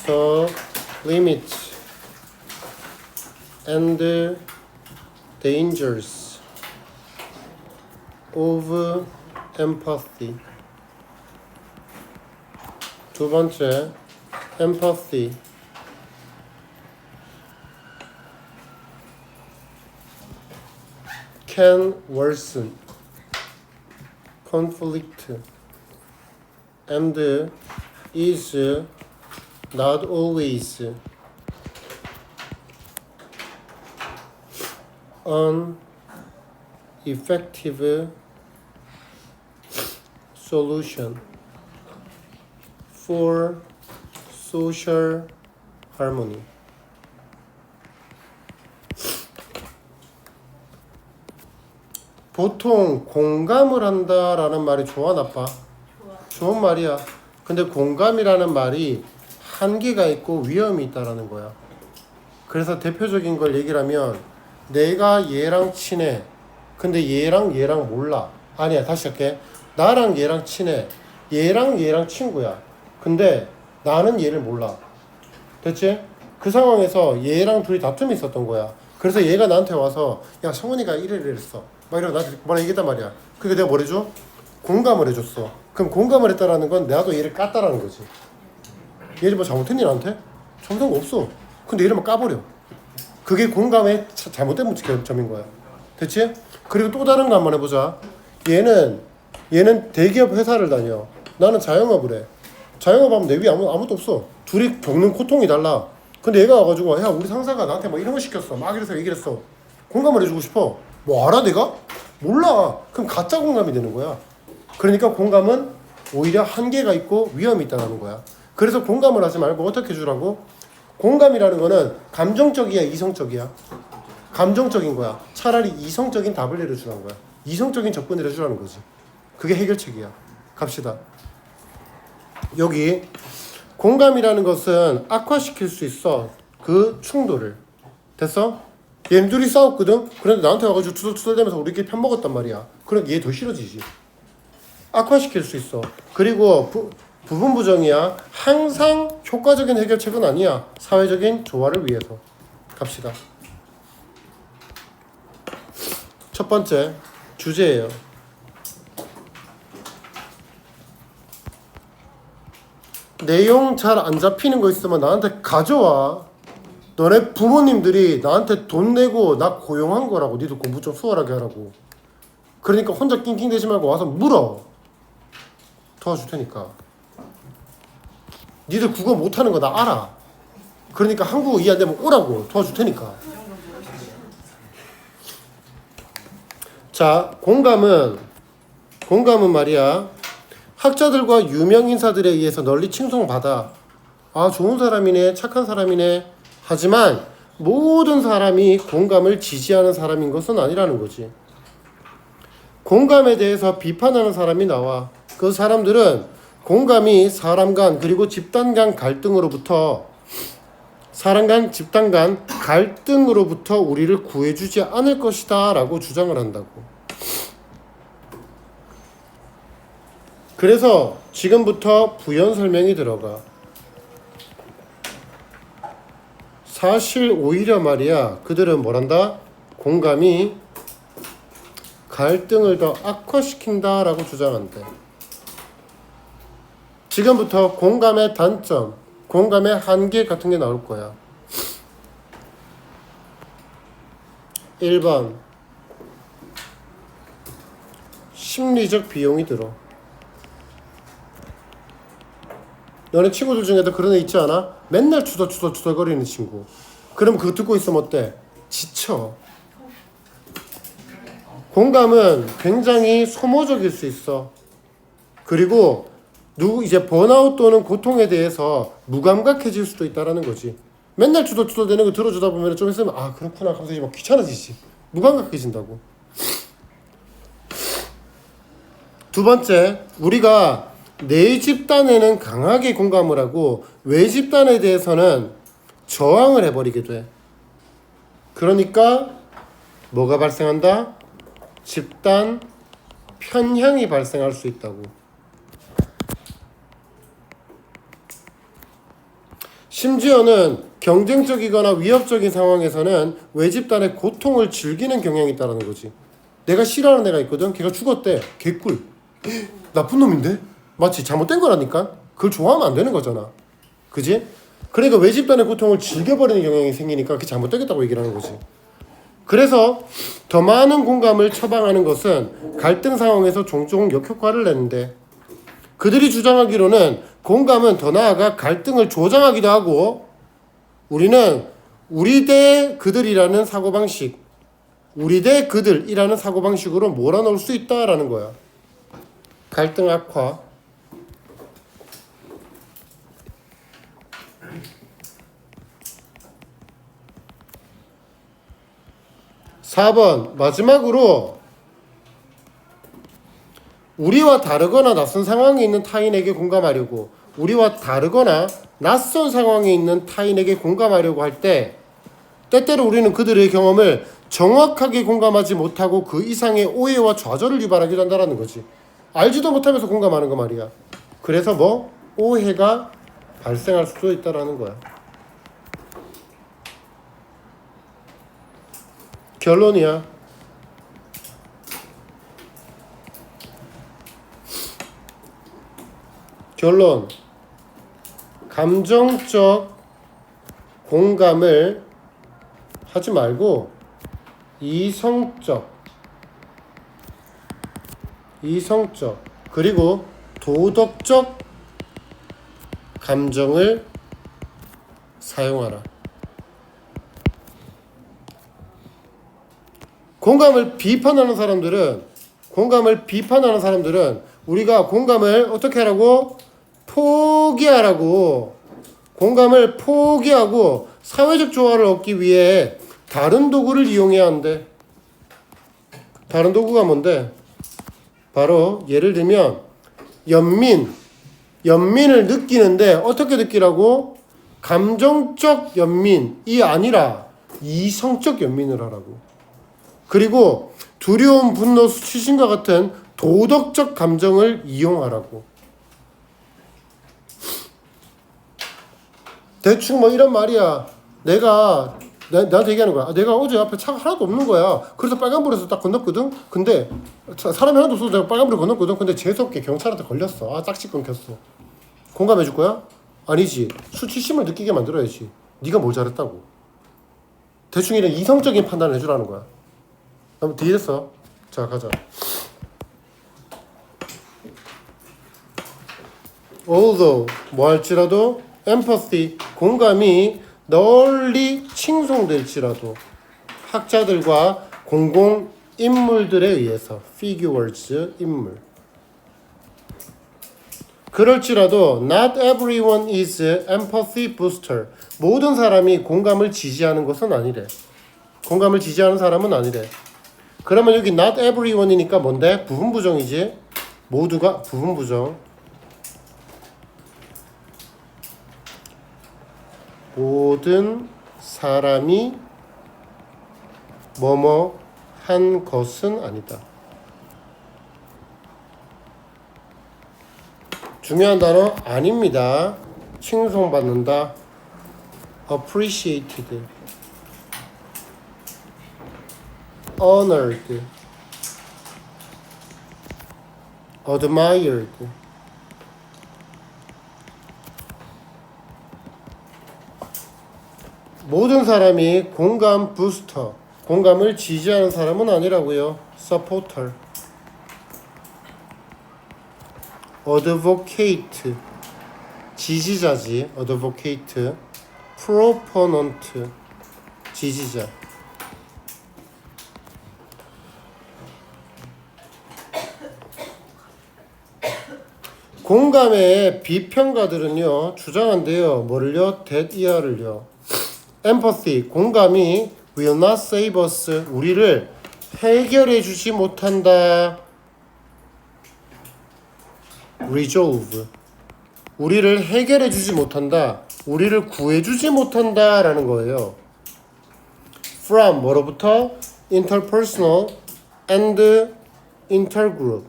the limits and dangers of empathy. 두 번째, empathy. Can worsen conflict and is not always an effective solution for social harmony. 보통 공감을 한다라는 말이 좋아 나빠? 좋은 말이야. 근데 공감이라는 말이 한계가 있고 위험이 있다라는 거야. 그래서 대표적인 걸 얘기를 하면 내가 얘랑 친해. 근데 얘랑 몰라. 아니야, 다시 할게. 나랑 얘랑 친해. 얘랑 친구야. 근데 나는 얘를 몰라. 됐지? 그 상황에서 얘랑 둘이 다툼이 있었던 거야. 그래서 얘가 나한테 와서 야, 성훈이가 이랬어. 막 이러고 나한테 뭐라 얘기했단 말이야. 그게 내가 뭘 해줘? 공감을 해줬어. 그럼 공감을 했다라는 건 나도 얘를 깠다라는 거지. 얘를 뭐 잘못했니 나한테? 잘못한 거 없어. 근데 얘를 막 까버려. 그게 공감의 잘못된 점인 거야. 됐지? 그리고 또 다른 거 한번 해보자. 얘는 대기업 회사를 다녀. 나는 자영업을 해. 자영업 하면 내 위에 아무것도 없어. 둘이 겪는 고통이 달라. 근데 얘가 와가지고 야, 우리 상사가 나한테 뭐 이런 거 시켰어. 막 이래서 얘기를 했어. 공감을 해주고 싶어. 뭐 알아 내가? 몰라. 그럼 가짜 공감이 되는 거야. 그러니까 공감은 오히려 한계가 있고 위험이 있다는 거야. 그래서 공감을 하지 말고 어떻게 해주라고? 공감이라는 거는 감정적이야, 이성적이야? 감정적인 거야. 차라리 이성적인 답을 내려주라는 거야. 이성적인 접근을 해주라는 거지. 그게 해결책이야. 갑시다. 여기 공감이라는 것은 악화시킬 수 있어. 그 충돌을. 됐어? 얘네 둘이 싸웠거든? 그런데 나한테 와가지고 투덜투덜대면서 우리끼리 편먹었단 말이야. 그럼 얘 더 싫어지지. 악화시킬 수 있어. 그리고 부분 부정이야. 항상 효과적인 해결책은 아니야. 사회적인 조화를 위해서. 갑시다. 첫 번째 주제예요. 내용 잘 안 잡히는 거 있으면 나한테 가져와. 너네 부모님들이 나한테 돈 내고 나 고용한 거라고. 니들 공부 좀 수월하게 하라고. 그러니까 혼자 낑낑대지 말고 와서 물어. 도와줄 테니까. 니들 국어 못하는 거 나 알아. 그러니까 한국어 이해 안 되면 오라고. 도와줄 테니까. 자, 공감은 말이야. 학자들과 유명 인사들에 의해서 널리 칭송받아. 아, 좋은 사람이네, 착한 사람이네. 하지만 모든 사람이 공감을 지지하는 사람인 것은 아니라는 거지. 공감에 대해서 비판하는 사람이 나와. 그 사람들은 공감이 사람 간 그리고 집단 간 갈등으로부터 우리를 구해주지 않을 것이다 라고 주장을 한다고. 그래서 지금부터 부연 설명이 들어가. 사실 오히려 말이야, 그들은 뭐란다? 공감이 갈등을 더 악화시킨다 라고 주장한대. 지금부터 공감의 단점, 공감의 한계 같은 게 나올 거야. 1번 심리적 비용이 들어. 너네 친구들 중에도 그런 애 있지 않아? 맨날 투덜거리는 친구. 그럼 그거 듣고 있으면 어때? 지쳐. 공감은 굉장히 소모적일 수 있어. 그리고 이제 번아웃 또는 고통에 대해서 무감각해질 수도 있다라는 거지. 맨날 투덜투덜대는 거 들어주다 보면 좀 있으면 아, 그렇구나 하면서 막 귀찮아지지. 무감각해진다고. 두 번째, 우리가 내 집단에는 강하게 공감을 하고 외 집단에 대해서는 저항을 해버리게 돼. 그러니까 뭐가 발생한다? 집단 편향이 발생할 수 있다고. 심지어는 경쟁적이거나 위협적인 상황에서는 외집단의 고통을 즐기는 경향이 있다는 거지. 내가 싫어하는 애가 있거든. 걔가 죽었대. 개꿀. 나쁜 놈인데? 마치 잘못된 거라니까. 그걸 좋아하면 안 되는 거잖아. 그지? 그러니까 외집단의 고통을 즐겨버리는 경향이 생기니까 그게 잘못되겠다고 얘기를 하는 거지. 그래서 더 많은 공감을 처방하는 것은 갈등 상황에서 종종 역효과를 내는데, 그들이 주장하기로는 공감은 더 나아가 갈등을 조장하기도 하고, 우리는 우리 대 그들이라는 사고방식, 우리 대 그들이라는 사고방식으로 몰아넣을 수 있다라는 거야. 갈등 악화. 4번 마지막으로 우리와 다르거나 낯선 상황에 있는 타인에게 공감하려고, 우리와 다르거나 낯선 상황에 있는 타인에게 공감하려고 할 때 때때로 우리는 그들의 경험을 정확하게 공감하지 못하고 그 이상의 오해와 좌절을 유발하기도 한다는 거지. 알지도 못하면서 공감하는 거 말이야. 그래서 뭐 오해가 발생할 수도 있다라는 거야. 결론이야. 결론. 감정적 공감을 하지 말고 이성적 그리고 도덕적 감정을 사용하라. 공감을 비판하는 사람들은 우리가 공감을 어떻게 하라고? 포기하라고. 공감을 포기하고 사회적 조화를 얻기 위해 다른 도구를 이용해야 한대. 다른 도구가 뭔데? 바로 예를 들면 연민을 느끼는데 어떻게 느끼라고? 감정적 연민이 아니라 이성적 연민을 하라고. 그리고 두려움, 분노, 수치심과 같은 도덕적 감정을 이용하라고. 대충 뭐 이런 말이야. 나한테 얘기하는 거야. 내가 어제 앞에 차가 하나도 없는 거야. 그래서 빨간불에서 딱 건넜거든. 근데 사람이 하나도 없어서 내가 빨간불에 건넜거든. 근데 재수없게 경찰한테 걸렸어. 짝짓 끊겼어. 공감해 줄 거야? 아니지. 수치심을 느끼게 만들어야지. 네가 뭘 잘했다고. 대충 이런 이성적인 판단을 해주라는 거야. 한번 뒤에서 자 가자. Although 뭐 할지라도 empathy 공감이 널리 칭송될지라도 학자들과 공공 인물들에 의해서 figures 인물 그럴지라도 not everyone is empathy booster 모든 사람이 공감을 지지하는 것은 아니래. 공감을 지지하는 사람은 아니래. 그러면 여기 not everyone이니까 뭔데? 부분부정이지. 모두가 부분부정. 모든 사람이 뭐뭐 한 것은 아니다. 중요한 단어 아닙니다. 칭송받는다. appreciated, honored, admired. 모든 사람이 공감 부스터, 공감을 지지하는 사람은 아니라고요. supporter, advocate, 지지자지. advocate, proponent, 지지자. 공감의 비평가들은요 주장한대요. 뭐를요? that 이하를요. empathy 공감이 will not save us 우리를 해결해 주지 못한다. resolve 우리를 해결해 주지 못한다. 우리를 구해 주지 못한다 라는 거예요. from 뭐로부터? interpersonal and intergroup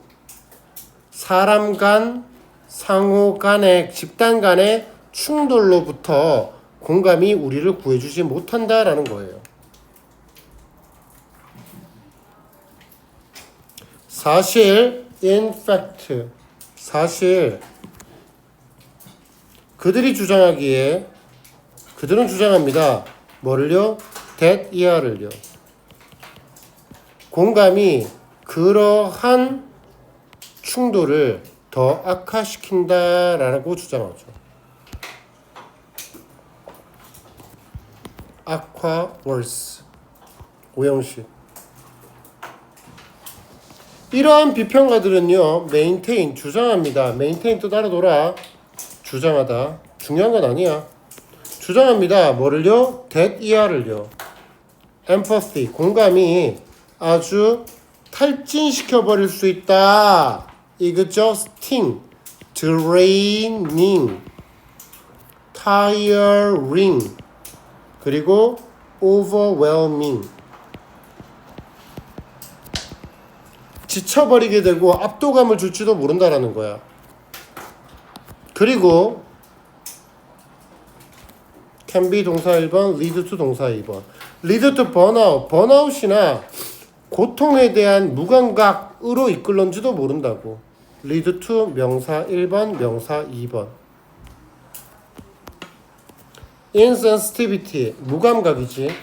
사람 간, 상호 간의, 집단 간의 충돌로부터 공감이 우리를 구해주지 못한다라는 거예요. 사실 in fact 사실 그들은 주장합니다. 뭐를요? that 이하를요. 공감이 그러한 충돌을 더 악화시킨다라고 주장하죠. 악화 worse 오형식. 이러한 비평가들은요 maintain 주장합니다. maintain 뜻 알아둬라. 주장하다. 중요한 건 아니야. 주장합니다. 뭐를요? that 이하를요. empathy 공감이 아주 탈진시켜버릴 수 있다. 이거죠. sting, draining, tiring, 그리고 overwhelming. 지쳐버리게 되고 압도감을 줄지도 모른다라는 거야. 그리고 can be 동사 1번, lead to 동사 2번. lead to burnout, burnout이나 고통에 대한 무감각으로 이끌는지도 모른다고. lead to 명사 1번, 명사 2번. insensitivity, 무감각이지.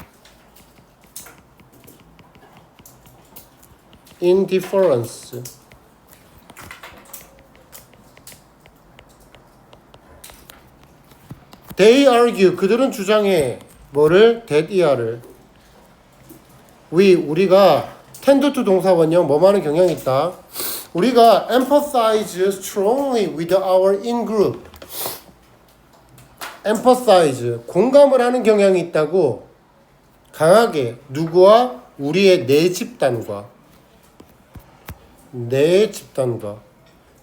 indifference. They argue, 그들은 주장해. 뭐를? that 이하를. 우리가 tend to 동사 원형 뭐하는 경향이 있다. 우리가 empathize strongly with our in-group. empathize, 공감을 하는 경향이 있다고. 강하게. 누구와? 우리의 내 집단과.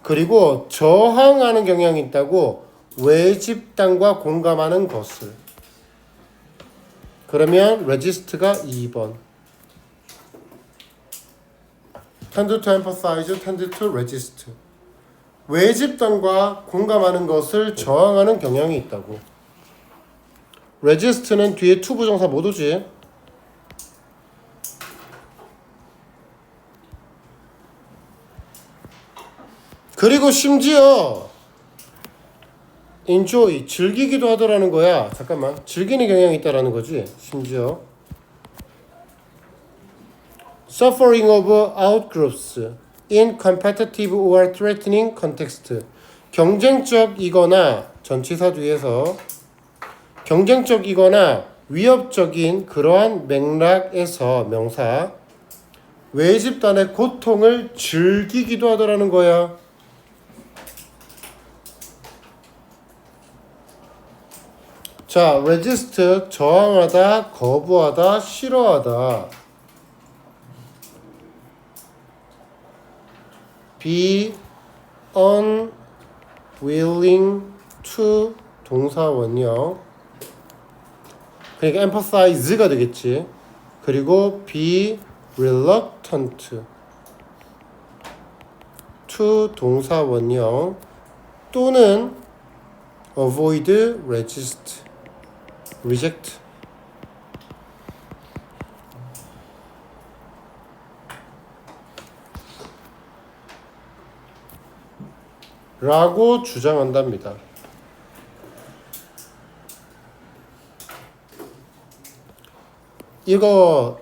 그리고 저항하는 경향이 있다고. 외 집단과 공감하는 것을. 그러면 resist가 2번. tend to empathize, tend to resist. 외 집단과 공감하는 것을 저항하는 경향이 있다고. resist는 뒤에 to 부정사 못 오지. 그리고 심지어 enjoy, 즐기기도 하더라는 거야. 잠깐만, 즐기는 경향이 있다라는 거지. 심지어 suffering of outgroups in competitive or threatening context. 경쟁적이거나 전치사 뒤에서 경쟁적이거나 위협적인 그러한 맥락에서 명사 외 집단의 고통을 즐기기도 하더라는 거야. 자, resist 저항하다, 거부하다, 싫어하다. be unwilling to 동사 원형. 그러니까 emphasize가 되겠지. 그리고 be reluctant to 동사 원형 또는 avoid, resist, reject. 라고 주장한답니다. 이런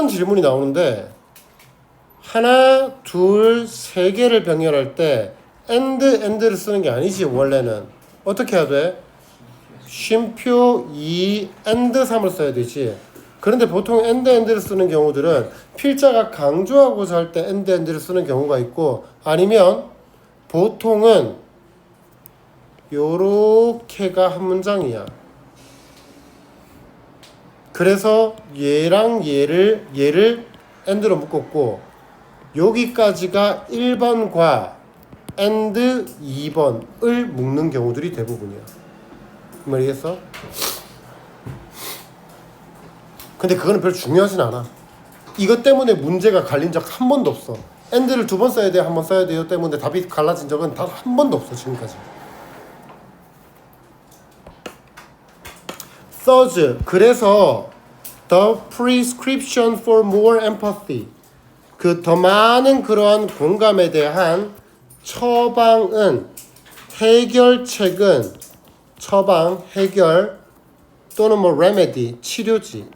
질문이 나오는데 하나, 둘, 세 개를 병렬할 때 and를 쓰는 게 아니지. 원래는 어떻게 해야 돼? 쉼표 2 and 3을 써야 되지. 그런데 보통 and를 쓰는 경우들은 필자가 강조하고자 할 때 and를 쓰는 경우가 있고, 아니면 보통은 요렇게가 한 문장이야. 그래서 얘랑 얘를 and로 묶었고, 여기까지가 1번과 and 2번을 묶는 경우들이 대부분이야. 그 말이겠어? 근데 그거는 별로 중요하진 않아. 이것 때문에 문제가 갈린 적 한 번도 없어. and를 2번 써야 돼요, 1번 써야 돼요 때문에 답이 갈라진 적은 단 한 번도 없어, 지금까지. thus 그래서 the prescription for more empathy 그 더 많은 그러한 공감에 대한 처방은 해결책은 처방 해결 또는 뭐 remedy 치료지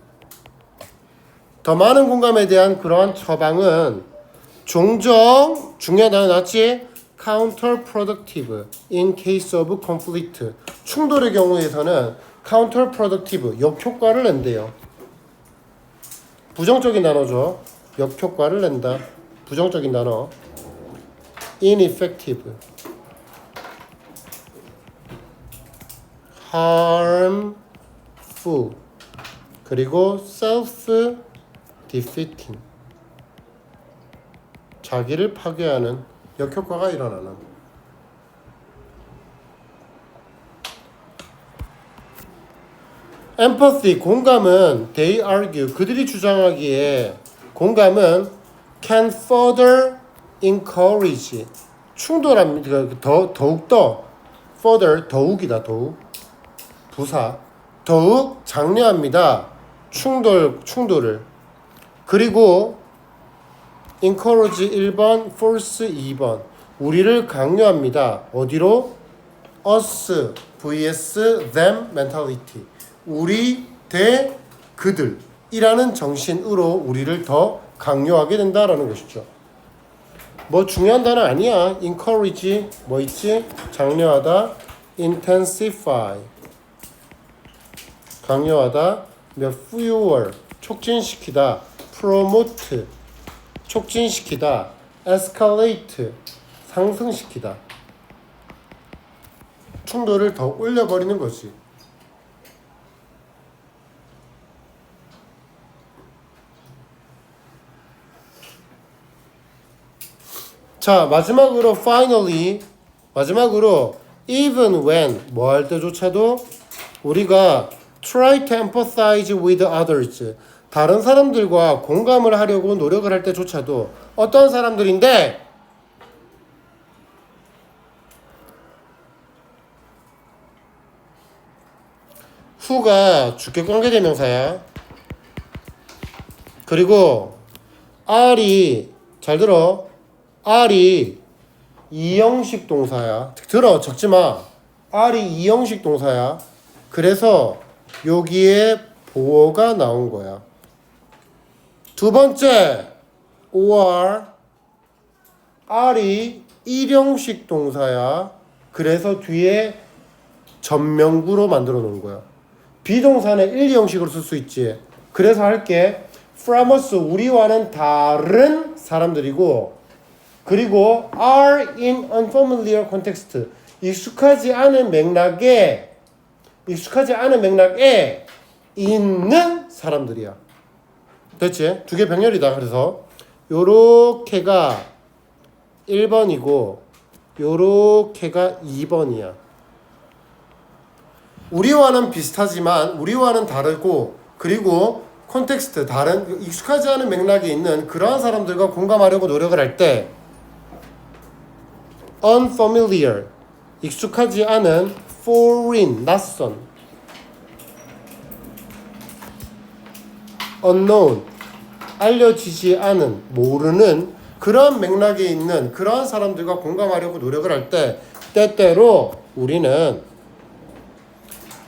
더 많은 공감에 대한 그러한 처방은 종종 중요한 단어 나왔지? counterproductive in case of conflict 충돌의 경우에서는 counterproductive 역효과를 낸대요. 부정적인 단어죠. 역효과를 낸다. 부정적인 단어 ineffective harmful 그리고 self-defeating 자기를 파괴하는 역효과가 일어나는 empathy 공감은 they argue 그들이 주장하기에 공감은 can further encourage 충돌합니다. 더욱더 further 더욱이다 더욱 부사 더욱 장려합니다. 충돌을 그리고 encourage 1번 force 2번 우리를 강요합니다. 어디로? us vs them mentality 우리 대 그들이라는 정신으로 우리를 더 강요하게 된다라는 것이죠. 뭐 중요한 단어 아니야. encourage 뭐 있지? 장려하다 intensify 강요하다 fuel 촉진시키다 promote 촉진시키다 escalate 상승시키다 충돌을 더 올려버리는 거지. 자 마지막으로 even when 뭐 할 때조차도 우리가 try to empathize with others 다른 사람들과 공감을 하려고 노력을 할 때조차도 어떤 사람들인데 who가 주격 관계대명사야. 그리고 R이 잘 들어 R이 이형식 동사야. 들어 적지마. R이 이형식 동사야. 그래서 여기에 보어가 나온 거야. 두 번째 or R이 일형식 동사야. 그래서 뒤에 전명구로 만들어 놓은 거야. 비동사는 1, 2형식으로 쓸 수 있지. 그래서 할게 from us 우리와는 다른 사람들이고 그리고 are in unfamiliar context 익숙하지 않은 맥락에 있는 사람들이야. 됐지? 두 개 병렬이다. 그래서 요렇게가 1번이고 요렇게가 2번이야. 우리와는 비슷하지만 우리와는 다르고 그리고 콘텍스트 다른 익숙하지 않은 맥락에 있는 그러한 사람들과 공감하려고 노력을 할 때 unfamiliar 익숙하지 않은 foreign 낯선 unknown 알려지지 않은 모르는 그런 맥락에 있는 그러한 사람들과 공감하려고 노력을 할 때 때때로 우리는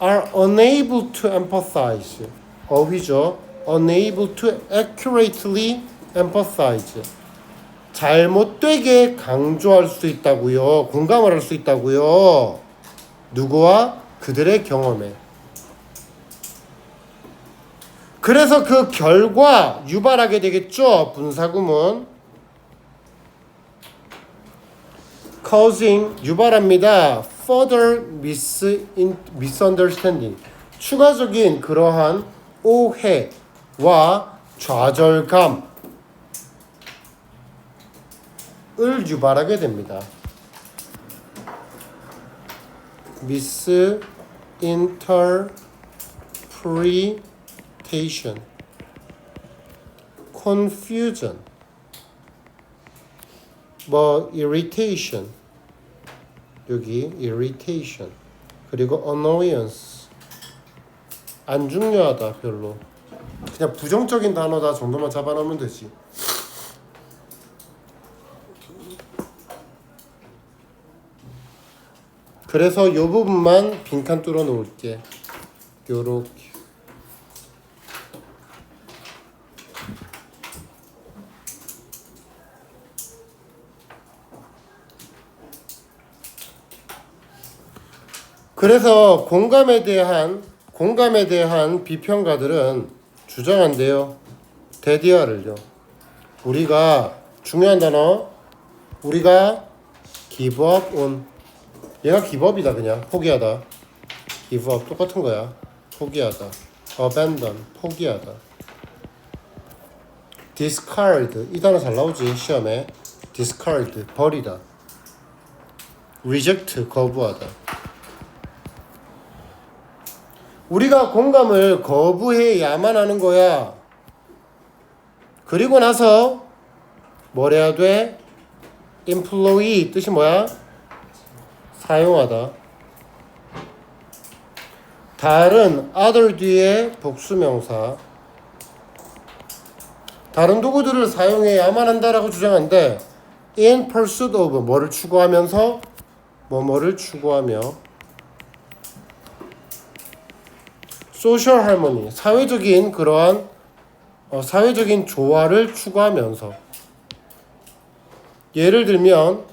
are unable to empathize 어휘죠. unable to accurately empathize 잘못되게 강조할 수 있다고요. 공감을 할 수 있다고요. 누구와? 그들의 경험에. 그래서 그 결과 유발하게 되겠죠. 분사구문 causing 유발합니다. further misunderstanding 추가적인 그러한 오해와 좌절감을 유발하게 됩니다. misinterpretation confusion 뭐 irritation 여기 irritation 그리고 annoyance 안 중요하다 별로. 그냥 부정적인 단어다 정도만 잡아놓으면 되지. 그래서 이 부분만 빈칸 뚫어 놓을게. 요렇게. 그래서 공감에 대한 비평가들은 주장한대요. 데디아를요. 우리가 중요한 단어, 우리가 give up on. 얘가 give up이다 그냥 포기하다. give up 똑같은 거야. 포기하다. abandon 포기하다. discard 이 단어 잘 나오지 시험에. discard 버리다. reject 거부하다. 우리가 공감을 거부해야만 하는 거야. 그리고 나서 뭘 해야 돼? employee 뜻이 뭐야? 사용하다. 다른 other 뒤에 복수명사. 다른 도구들을 사용해야만 한다라고 주장한데 in pursuit of 뭐를 추구하면서 뭐뭐를 추구하며 social harmony 사회적인 그러한 사회적인 조화를 추구하면서 예를 들면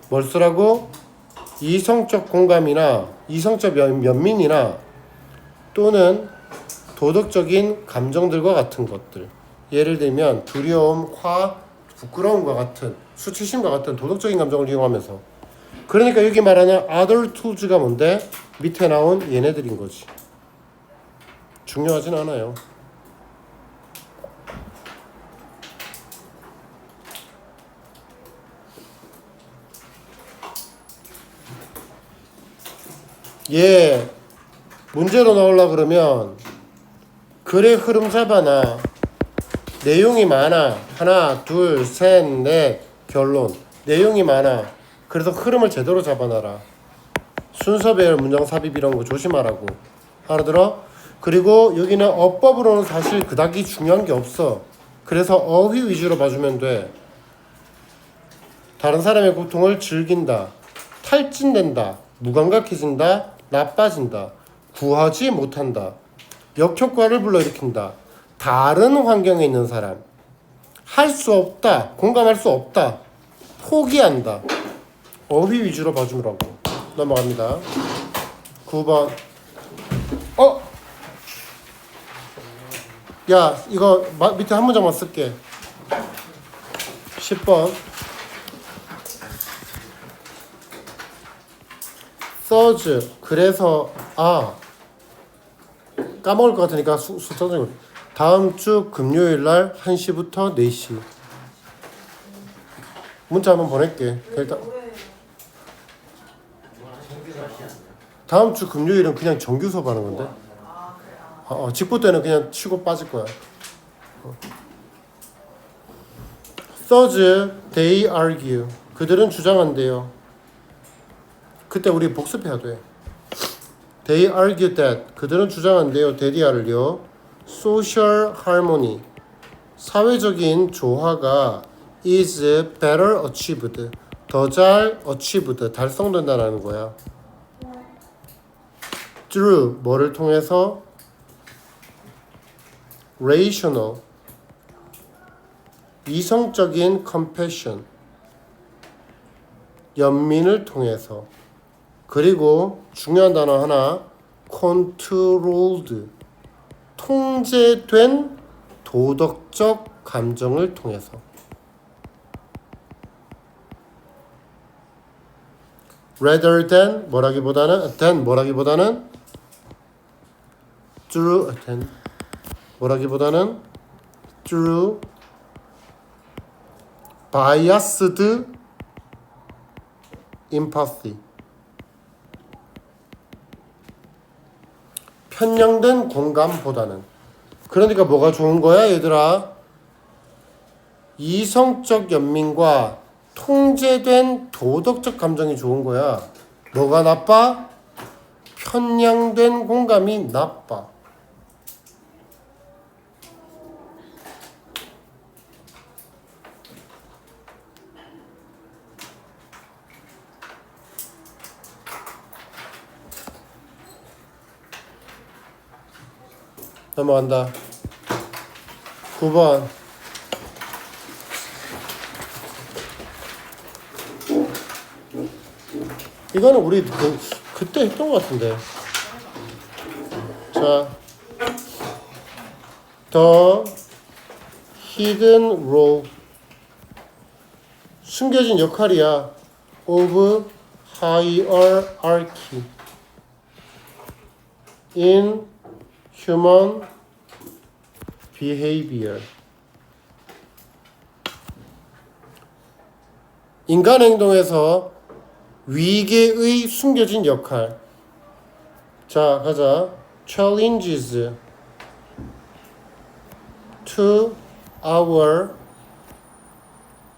뭘 쓰라고? 이성적 공감이나 이성적 연민이나 또는 도덕적인 감정들과 같은 것들 예를 들면 두려움, 화, 부끄러움과 같은 수치심과 같은 도덕적인 감정을 이용하면서 그러니까 여기 말하는 other tools가 뭔데? 밑에 나온 얘네들인 거지. 중요하진 않아요. 예, 문제로 나오려 그러면 글의 흐름 잡아놔. 내용이 많아. 하나, 둘, 셋, 넷, 결론. 내용이 많아. 그래서 흐름을 제대로 잡아놔라. 순서 배열, 문장 삽입 이런 거 조심하라고. 알아들어? 그리고 여기는 어법으로는 사실 그닥이 중요한 게 없어. 그래서 어휘 위주로 봐주면 돼. 다른 사람의 고통을 즐긴다. 탈진된다. 무감각해진다. 나빠진다. 구하지 못한다. 역효과를 불러일으킨다. 다른 환경에 있는 사람. 할 수 없다. 공감할 수 없다. 포기한다. 어휘 위주로 봐주라고. 넘어갑니다. 9번. 야, 이거 밑에 한 문장만 쓸게. 10번. thus 그래서 까먹을 것 같으니까 숫자적으로 다음 주 금요일 날 1시부터 4시 문자 한번 보낼게. 일단 다음 주 금요일은 그냥 정규 수업 하는 건데 직부 때는 그냥 치고 빠질 거야. thus they argue 그들은 주장한대요. 그때 우리 복습해야 돼. They argue that 그들은 주장한대요. 데리아를요. Social harmony 사회적인 조화가 is better achieved 더 잘 achieved 달성된다는 거야. Through 뭐를 통해서? Rational 이성적인 compassion 연민을 통해서 그리고 중요한 단어 하나 controlled 통제된 도덕적 감정을 통해서 rather than 뭐라기보다는 through through biased empathy 편향된 공감보다는. 그러니까 뭐가 좋은 거야 얘들아? 이성적 연민과 통제된 도덕적 감정이 좋은 거야. 뭐가 나빠? 편향된 공감이 나빠. 넘어간다. 9번. 이거는 우리 그때 했던 것 같은데. 자, The hidden role. 숨겨진 역할이야. Of hierarchy in human behavior. 인간 행동에서 위계의 숨겨진 역할. 자, 가자. Challenges to our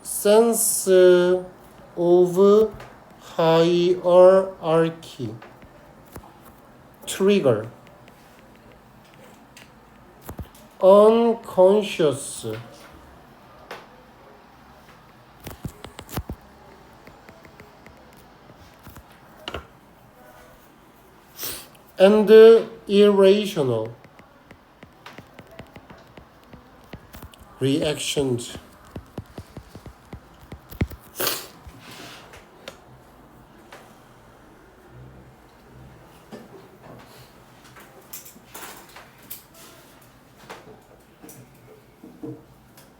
sense of hierarchy. Trigger unconscious and irrational reactions.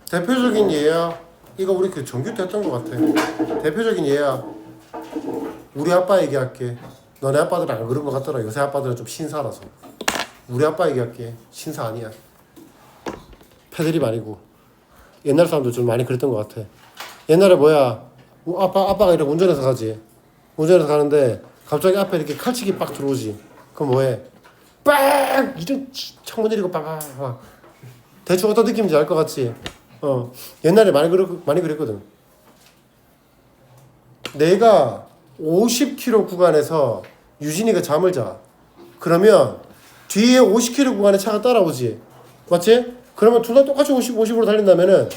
대표적인 예야. 이거 우리 그 정규 때 했던 것 같아. 대표적인 예야. 우리 아빠 얘기할게. 너네 아빠들은 안 그런 것 같더라. 요새 아빠들은 좀 신사라서. 우리 아빠 얘기할게. 신사 아니야. 패드립 아니고. 옛날 사람들 좀 많이 그랬던 것 같아. 옛날에 뭐야. 아빠가 이렇게 운전해서 가지. 운전해서 가는데 갑자기 앞에 이렇게 칼치기 빡 들어오지. 그럼 뭐해? 빡! 이런 창문 내리고 빡. 대충 어떤 느낌인지 알 것 같지? 옛날에 많이 그랬거든. 내가 50km 구간에서 유진이가 잠을 자. 그러면 뒤에 50km 구간에 차가 따라오지. 맞지? 그러면 둘 다 똑같이 50으로 달린다면은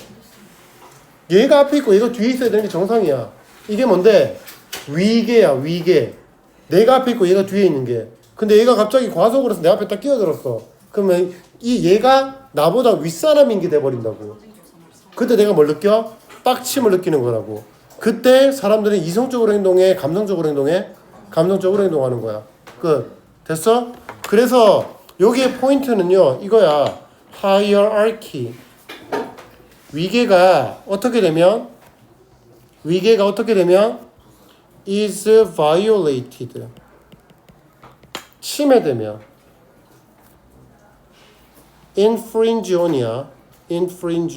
얘가 앞에 있고 얘가 뒤에 있어야 되는 게 정상이야. 이게 뭔데? 위계야, 위계. 내가 앞에 있고 얘가 뒤에 있는 게. 근데 얘가 갑자기 과속을 해서 내 앞에 딱 끼어들었어. 그러면 얘가 나보다 윗사람인 게 돼버린다고. 그때 내가 뭘 느껴? 빡침을 느끼는 거라고. 그때 사람들은 이성적으로 행동해? 감성적으로 행동해? 감성적으로 행동하는 거야. 됐어? 그래서 여기에 포인트는요. 이거야. hierarchy. 위계가 어떻게 되면 is violated. 침해되면 infringed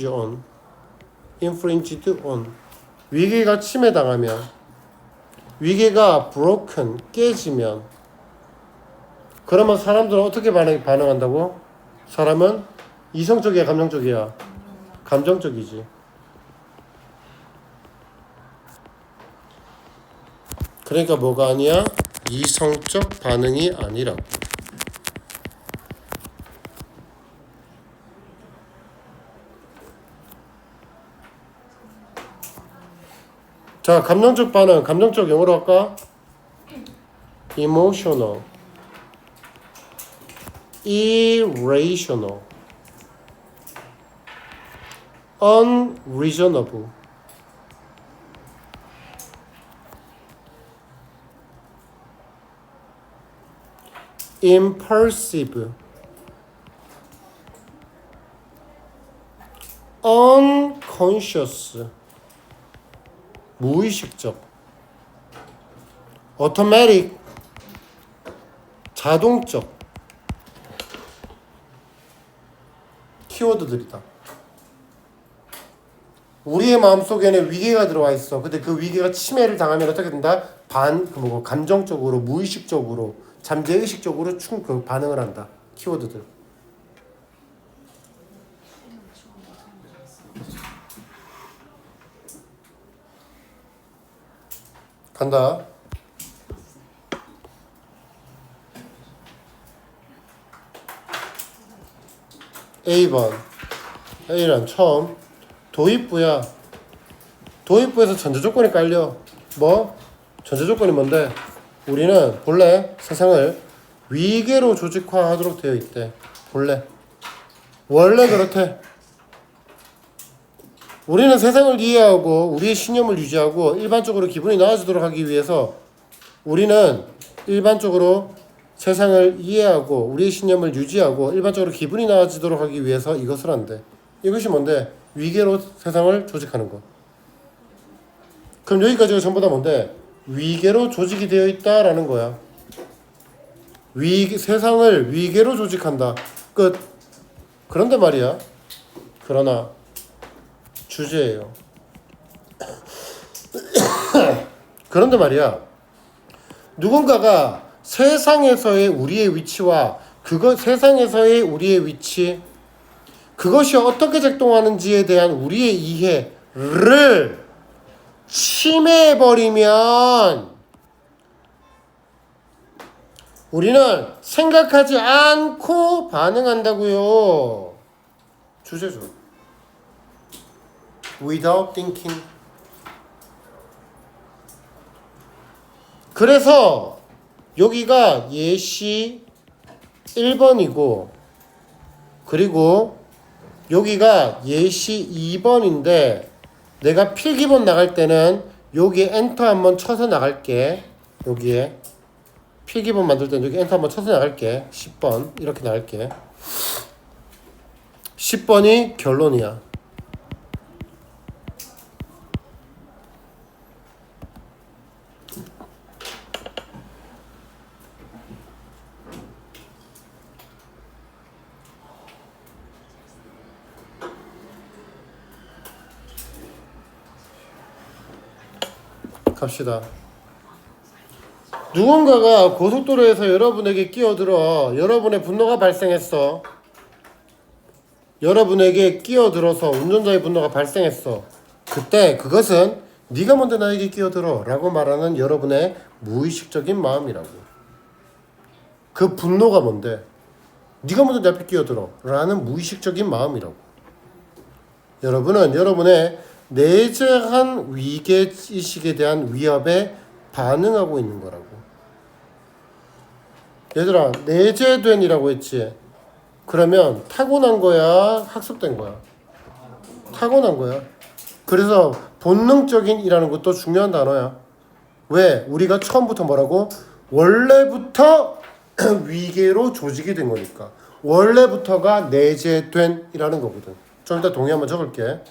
on. 위계가 침해당하면, 위계가 broken, 깨지면, 그러면 사람들은 어떻게 반응한다고? 사람은 이성적이야, 감정적이야? 감정적이지. 그러니까 뭐가 아니야? 이성적 반응이 아니라고. 자, 감정적 반응, 감정적 영어로 할까? emotional, irrational, unreasonable, impulsive, unconscious, 무의식적, automatic, 자동적. 키워드들이다. 우리의 마음속에는 위계가 들어와 있어. 근데 그 위계가 침해를 당하면 어떻게 된다? 감정적으로, 무의식적으로, 잠재의식적으로 반응을 한다. 키워드들. 간다. A번. A란 처음. 도입부야. 도입부에서 전제 조건이 깔려. 뭐? 전제 조건이 뭔데? 우리는 본래 세상을 위계로 조직화하도록 되어 있대. 본래. 원래 그렇대. 우리는 세상을 이해하고 우리의 신념을 유지하고 일반적으로 기분이 나아지도록 하기 위해서 우리는 일반적으로 세상을 이해하고 우리의 신념을 유지하고 일반적으로 기분이 나아지도록 하기 위해서 이것을 한대. 이것이 뭔데? 위계로 세상을 조직하는 것. 그럼 여기까지가 전부 다 뭔데? 위계로 조직이 되어 있다라는 거야. 세상을 위계로 조직한다. 끝. 그런데 말이야. 그러나 주제예요. 그런데 말이야. 누군가가 세상에서의 우리의 위치와 세상에서의 우리의 위치, 그것이 어떻게 작동하는지에 대한 우리의 이해를 침해해버리면 우리는 생각하지 않고 반응한다고요. 주제죠. Without thinking. 그래서 여기가 예시 1번이고 그리고 여기가 예시 2번인데 내가 필기본 나갈 때는 여기에 엔터 한번 쳐서 나갈게. 여기에 필기본 만들 때는 여기 엔터 한번 쳐서 나갈게. 10번 이렇게 나갈게. 10번이 결론이야. 갑시다. 누군가가 고속도로에서 여러분에게 끼어들어 여러분의 분노가 발생했어. 여러분에게 끼어들어서 운전자의 분노가 발생했어. 그때 그것은 네가 먼저 나에게 끼어들어 라고 말하는 여러분의 무의식적인 마음이라고. 그 분노가 뭔데? 네가 먼저 내 앞에 끼어들어 라는 무의식적인 마음이라고. 여러분은 여러분의 내재한 위계의식에 대한 위협에 반응하고 있는 거라고. 얘들아, 내재된이라고 했지. 그러면 타고난 거야? 학습된 거야? 타고난 거야. 그래서 본능적인 이라는 것도 중요한 단어야. 왜? 우리가 처음부터 뭐라고? 원래부터 위계로 조직이 된 거니까. 원래부터가 내재된 이라는 거거든. 좀 이따 동의 한번 적을게.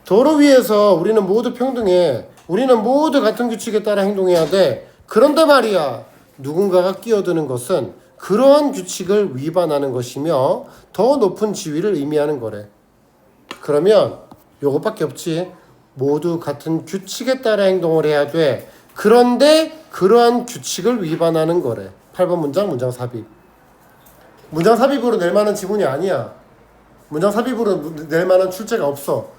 도로 위에서 우리는 모두 평등해. 우리는 모두 같은 규칙에 따라 행동해야 돼. 그런데 말이야, 누군가가 끼어드는 것은 그러한 규칙을 위반하는 것이며 더 높은 지위를 의미하는 거래. 그러면 요것밖에 없지. 모두 같은 규칙에 따라 행동을 해야 돼. 그런데 그러한 규칙을 위반하는 거래. 8번 문장 삽입. 문장 삽입으로 낼 만한 지문이 아니야. 문장 삽입으로 낼 만한 출제가 없어.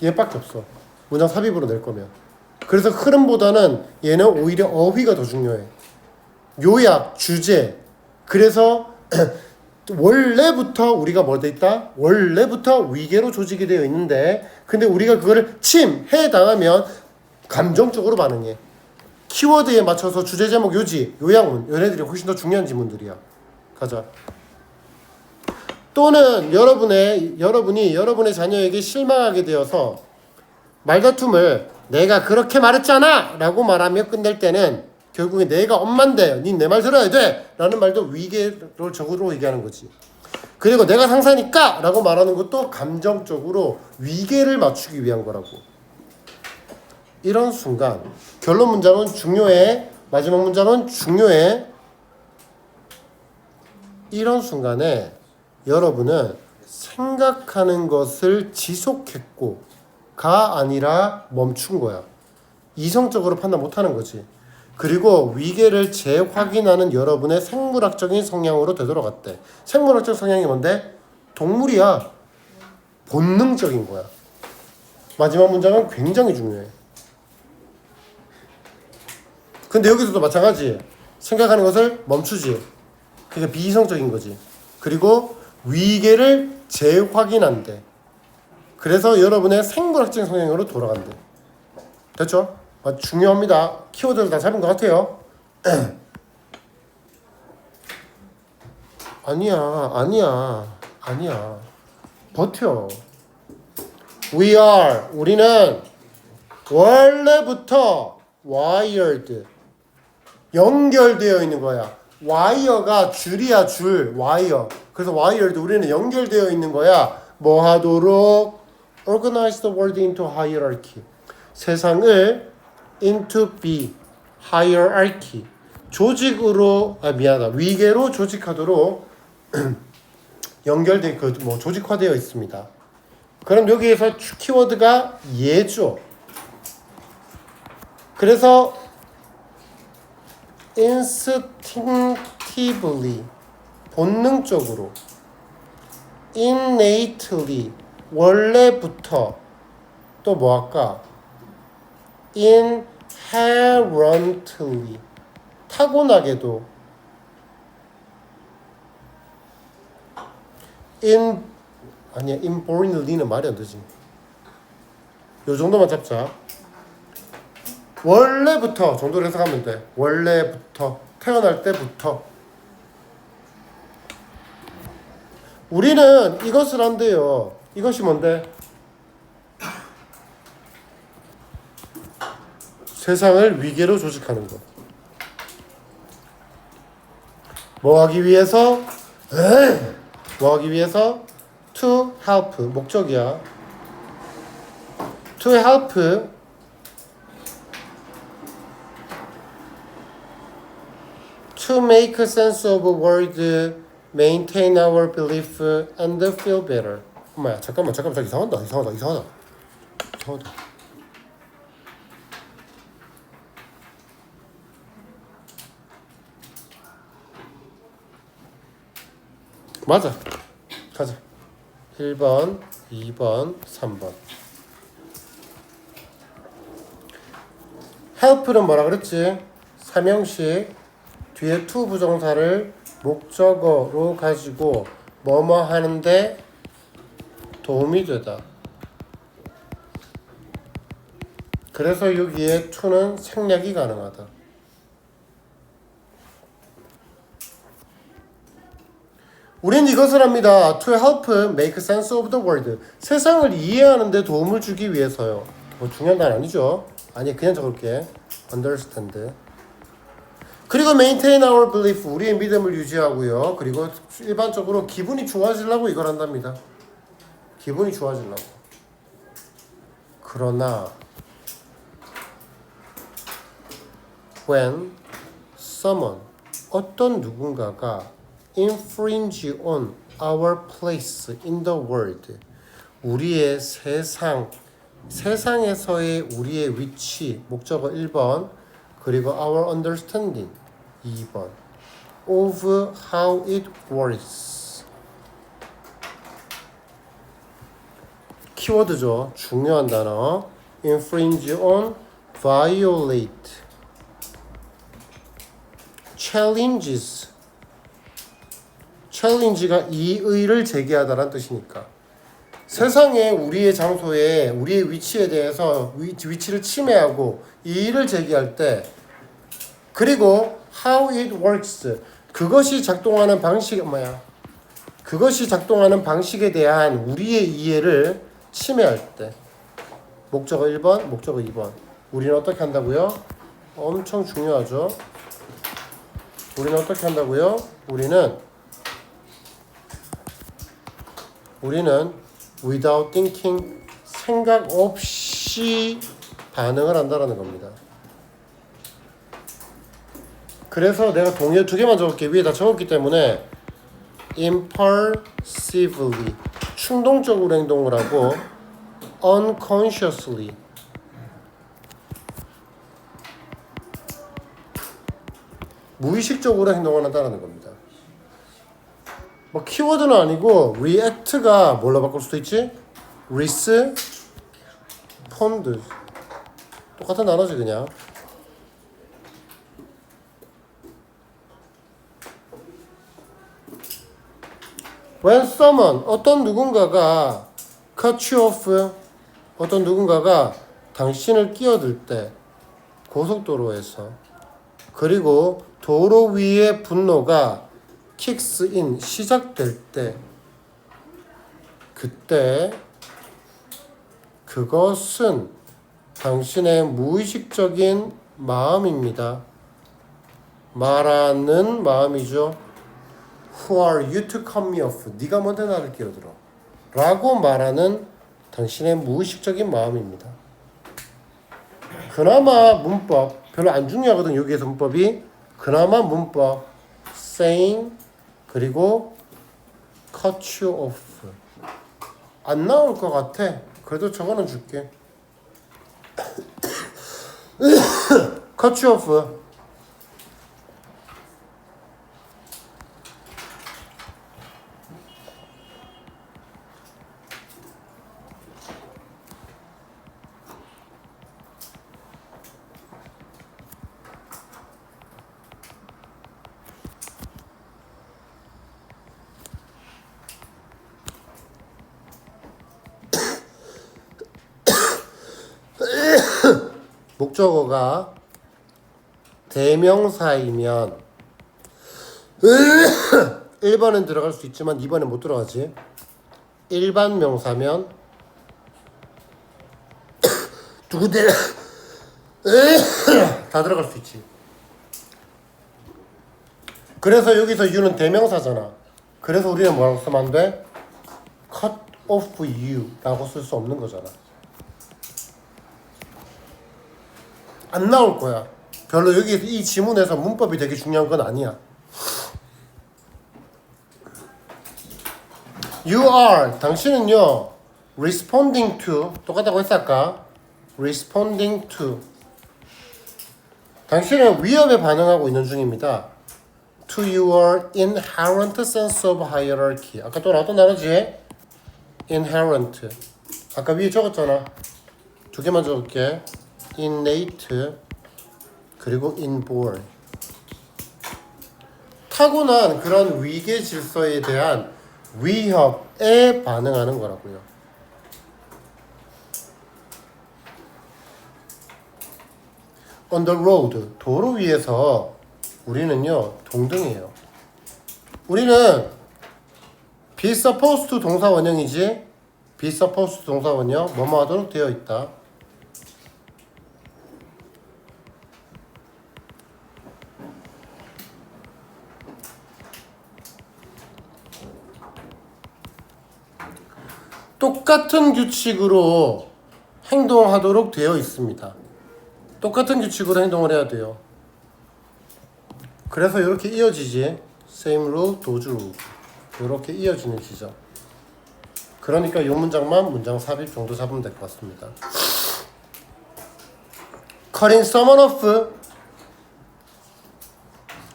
얘밖에 없어. 문장 삽입으로 낼 거면. 그래서 흐름보다는 얘는 오히려 어휘가 더 중요해. 요약, 주제. 그래서 원래부터 우리가 뭐 돼 있다? 원래부터 위계로 조직이 되어 있는데 근데 우리가 그거를 침해 당하면 감정적으로 반응해. 키워드에 맞춰서 주제, 제목, 요지, 요약문 얘네들이 훨씬 더 중요한 지문들이야. 가자. 또는 여러분이 여러분의 자녀에게 실망하게 되어서 말다툼을 내가 그렇게 말했잖아 라고 말하며 끝낼 때는 결국에 내가 엄만데 니 내 말 들어야 돼 라는 말도 위계를 적으로 얘기하는 거지. 그리고 내가 상사니까 라고 말하는 것도 감정적으로 위계를 맞추기 위한 거라고. 이런 순간 결론 문장은 중요해. 마지막 문장은 중요해. 이런 순간에 여러분은 생각하는 것을 지속했고가 아니라 멈춘 거야. 이성적으로 판단 못하는 거지. 그리고 위계를 재확인하는 여러분의 생물학적인 성향으로 되돌아갔대. 생물학적 성향이 뭔데? 동물이야. 본능적인 거야. 마지막 문장은 굉장히 중요해. 근데 여기서도 마찬가지. 생각하는 것을 멈추지. 그게 비이성적인 거지. 그리고 위계를 재확인한대. 그래서 여러분의 생물학적 성향으로 돌아간대. 됐죠? 중요합니다. 키워드를 다 잡은 것 같아요. 아니야. 버텨. We are. 우리는 원래부터 wired. 연결되어 있는 거야. wire가 줄이야, 줄. wire. 그래서 wired. 우리는 연결되어 있는 거야. 뭐 하도록? Organize the world into hierarchy. 세상을 into B. hierarchy. 조직으로, 위계로 조직하도록 연결된 조직화되어 있습니다. 그럼 여기에서 키워드가 예죠. 그래서 instinctively 본능적으로 innately 원래부터 또 뭐 할까? inherently 타고나게도 inbornly는 말이 안 되지. 요 정도만 잡자. 원래부터 정도로 해석하면 돼. 원래부터 태어날 때부터 우리는 이것을 한대요. 이것이 뭔데? 세상을 위계로 조직하는 것. 뭐 하기 위해서? To help 목적이야. To help to make sense of a world, maintain our belief and feel better. 엄마야 잠깐만 이상하다. 맞아. 가자. 1번, 2번, 3번. help는 뭐라 그랬지? 삼형식 뒤에 to 부정사를 목적어로 가지고 뭐뭐 하는데 도움이 되다. 그래서 여기에 to는 생략이 가능하다. 우린 이것을 합니다. To help make sense of the world. 세상을 이해하는 데 도움을 주기 위해서요. 뭐 중요한 건 아니죠. 아니 그냥 적을게. Understand. 그리고 maintain our belief. 우리의 믿음을 유지하고요. 그리고 일반적으로 기분이 좋아지려고 이걸 한답니다. 기분이 좋아지려고. 그러나 when someone 어떤 누군가가 infringe on our place in the world. 우리의 세상에서의 우리의 위치, 목적어 1번, 그리고 our understanding 2번, of how it works. 키워드죠. 중요한 단어. infringe on, violate, challenge가 이의를 제기하다라는 뜻이니까 세상에 우리의 장소에 우리의 위치에 대해서 위치를 침해하고 이의를 제기할 때 그리고 how it works 그것이 작동하는 방식에 대한 우리의 이해를 침해할 때 목적어 1번, 목적어 2번 우리는 어떻게 한다고요? 엄청 중요하죠. 우리는 어떻게 한다고요? 우리는 without thinking 생각 없이 반응을 한다라는 겁니다. 그래서 내가 동의어 2개만 적을게. 위에 다 적었기 때문에 impulsively 충동적으로 행동을 하고 unconsciously 무의식적으로 행동을 한다는 겁니다. 뭐 키워드는 아니고 react가 뭘로 바꿀 수도 있지? respond 똑같은 단어지 그냥. When someone, 어떤 누군가가 cut you off, 어떤 누군가가 당신을 끼어들 때 고속도로에서 그리고 도로 위의 분노가 kicks in, 시작될 때 그때 그것은 당신의 무의식적인 마음입니다. 말하는 마음이죠. Who are you to cut me off? 네가 뭔데 나를 끼어들어? 라고 말하는 당신의 무의식적인 마음입니다. 그나마 문법, 별로 안 중요하거든 여기에서 문법이. 그나마 문법 saying 그리고 cut you off 안 나올 것 같아. 그래도 저거는 줄게. cut you off. 목적어가 대명사이면 1번은 들어갈 수 있지만 2번은 못 들어가지. 일반 명사면 누구들 다 들어갈 수 있지. 그래서 여기서 you는 대명사잖아. 그래서 우리는 뭐라고 쓰면 안 돼? cut off you 라고 쓸 수 없는 거잖아. 안 나올 거야. 별로 여기 이 지문에서 문법이 되게 중요한 건 아니야. You are, 당신은요 responding to, 똑같다고 했을까? responding to, 당신은 위협에 반응하고 있는 중입니다. to your inherent sense of hierarchy. 아까 또 나왔던 단어지? inherent. 아까 위에 적었잖아. 두 개만 적을게. innate 그리고 inborn. 타고난 그런 위계 질서에 대한 위협에 반응하는 거라고요. On the road, 도로 위에서 우리는요 동등해요. 우리는 be supposed to 동사 원형이지. be supposed to 동사 원형 뭐뭐 하도록 되어 있다. 똑같은 규칙으로 행동하도록 되어 있습니다. 똑같은 규칙으로 행동을 해야 돼요. 그래서 이렇게 이어지지. same rule, does rule. 이렇게 이어지는 지점. 그러니까 이 문장만 문장 삽입 정도 잡으면 될 것 같습니다. cutting someone off,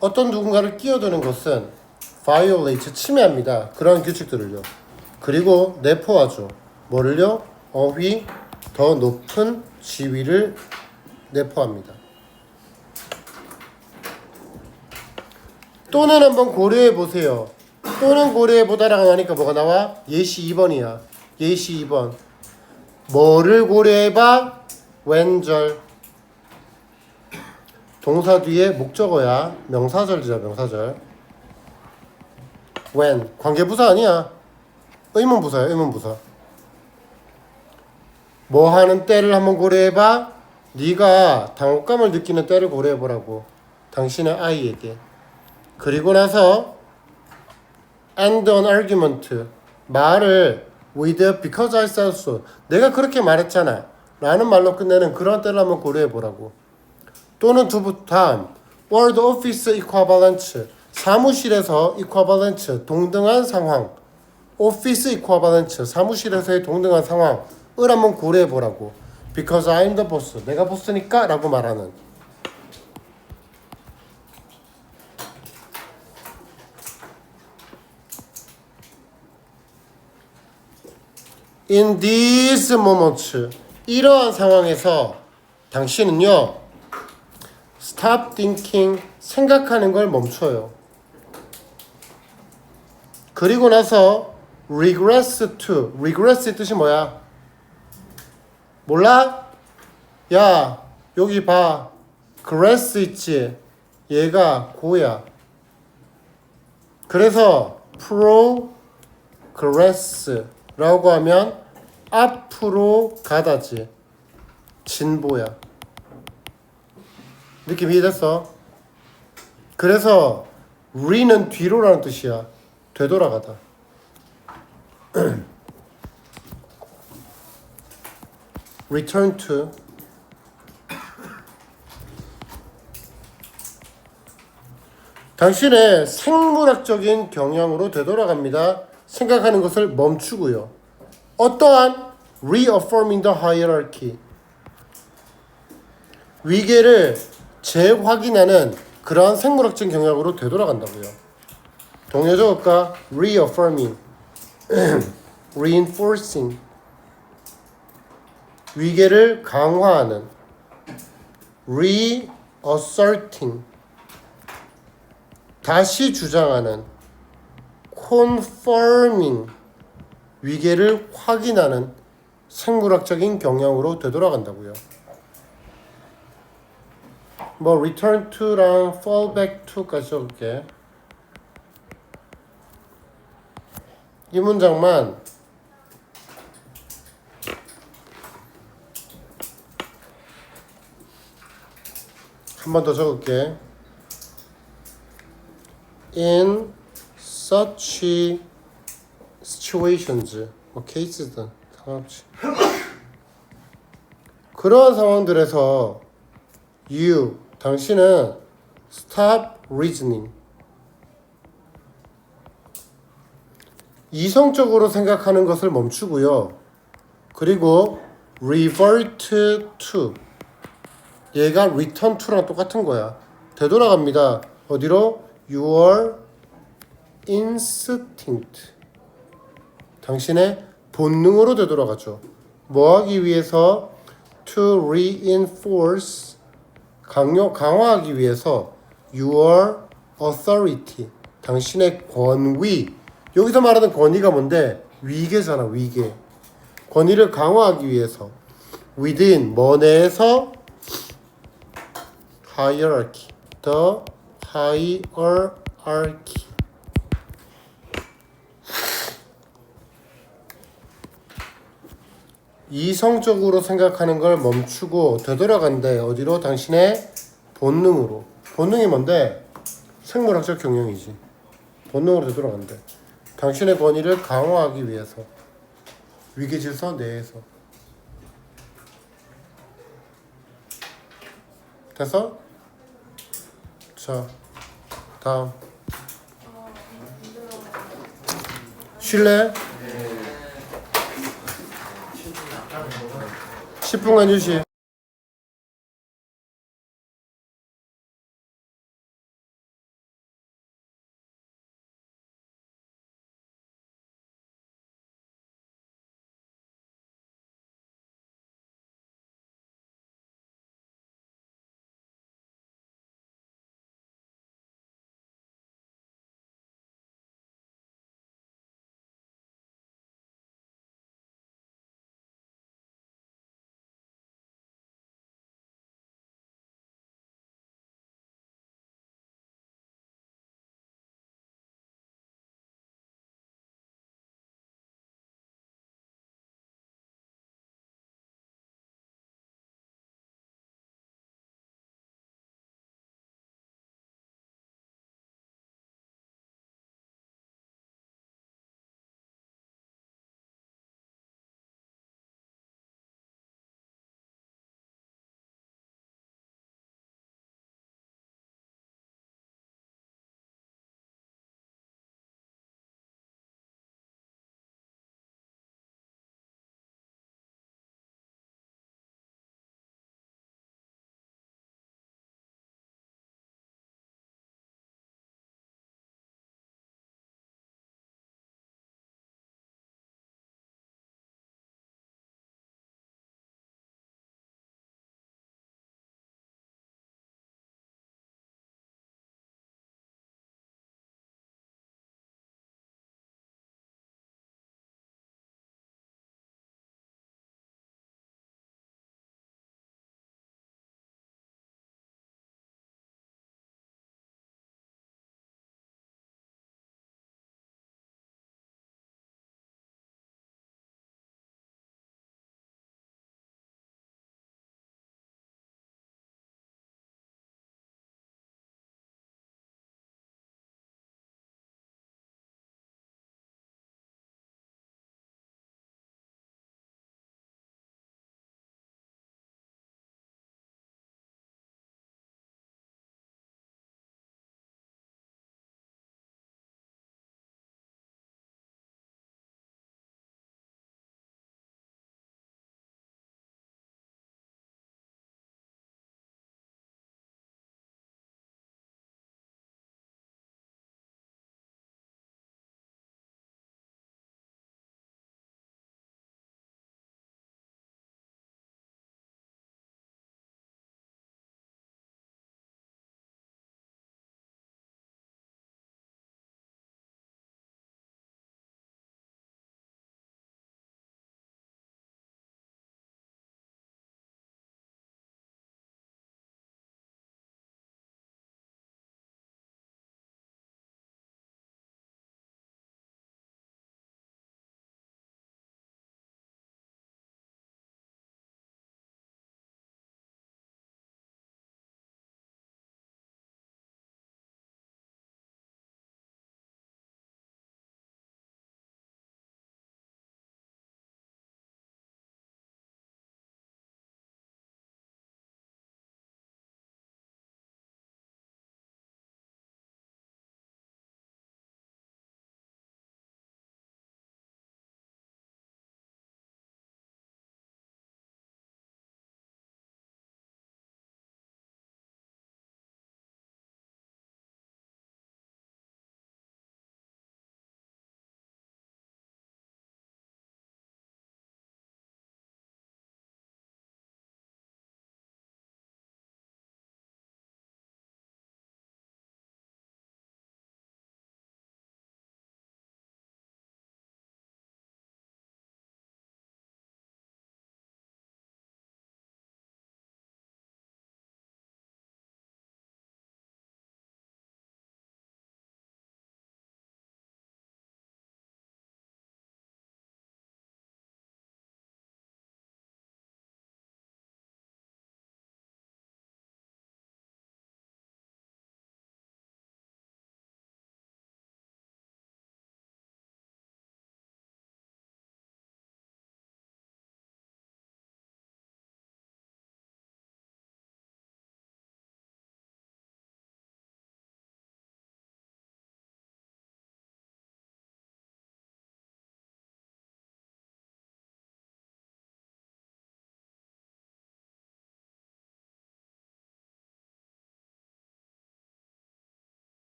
어떤 누군가를 끼어드는 것은 violate, 침해합니다. 그런 규칙들을요. 그리고 내포하죠. 뭐를요? 어휘, 더 높은 지위를 내포합니다. 또는 한번 고려해 보세요. 또는 고려해 보다라고 하니까 뭐가 나와? 예시 2번이야. 예시 2번. 뭐를 고려해봐? 웬절. 동사 뒤에 목적어야. 명사절이죠, 명사절. when. 관계부사 아니야. 의문부사야, 의문부사. 뭐 하는 때를 한번 고려해봐. 네가 당혹감을 느끼는 때를 고려해보라고. 당신의 아이에게. 그리고 나서 end an argument. 말을 with because I said so. 내가 그렇게 말했잖아 라는 말로 끝내는 그런 때를 한번 고려해보라고. 또는 다음 word office equivalence. 사무실에서 equivalence, 동등한 상황. 오피스 이퀄바런트, 사무실에서의 동등한 상황을 한번 고려해 보라고. Because I'm the boss, 내가 보스니까 라고 말하는. In these moments, 이러한 상황에서 당신은요 stop thinking, 생각하는 걸 멈춰요. 그리고 나서 regress to. regress의 뜻이 뭐야? 몰라? 야, 여기 봐. grass 있지? 얘가 고야. 그래서 progress라고 하면 앞으로 가다지. 진보야. 느낌 이해됐어? 그래서 re는 뒤로라는 뜻이야. 되돌아가다. return to. 당신의 생물학적인 경향으로 되돌아갑니다. 생각하는 것을 멈추고요. 어떠한 reaffirming the hierarchy. 위계를 재확인하는 그러한 생물학적 경향으로 되돌아간다고요. 동의어 적을까? reaffirming, reinforcing. 위계를 강화하는 reasserting. 다시 주장하는 confirming. 위계를 확인하는 생물학적인 경향으로 되돌아간다고요. 뭐 return to랑 fall back to까지 적을게. 이 문장만 한 번 더 적을게. In such situations, 뭐 케이스든 상관없지. 그러한 상황들에서 당신은 stop reasoning. 이성적으로 생각하는 것을 멈추고요. 그리고 revert to. 얘가 return to랑 똑같은 거야. 되돌아갑니다. 어디로? Your instinct. 당신의 본능으로 되돌아가죠. 뭐 하기 위해서? To reinforce. 강화하기 위해서 your authority. 당신의 권위. 여기서 말하는 권위가 뭔데? 위계잖아, 위계. 권위를 강화하기 위해서 within, 뭐 내에서? hierarchy. the hierarchy. 이성적으로 생각하는 걸 멈추고 되돌아간대. 어디로? 당신의 본능으로. 본능이 뭔데? 생물학적 경영이지. 본능으로 되돌아간대. 당신의 권위를 강화하기 위해서. 위계 질서 내에서. 됐어? 자, 다음. 쉴래? 10분간 휴식.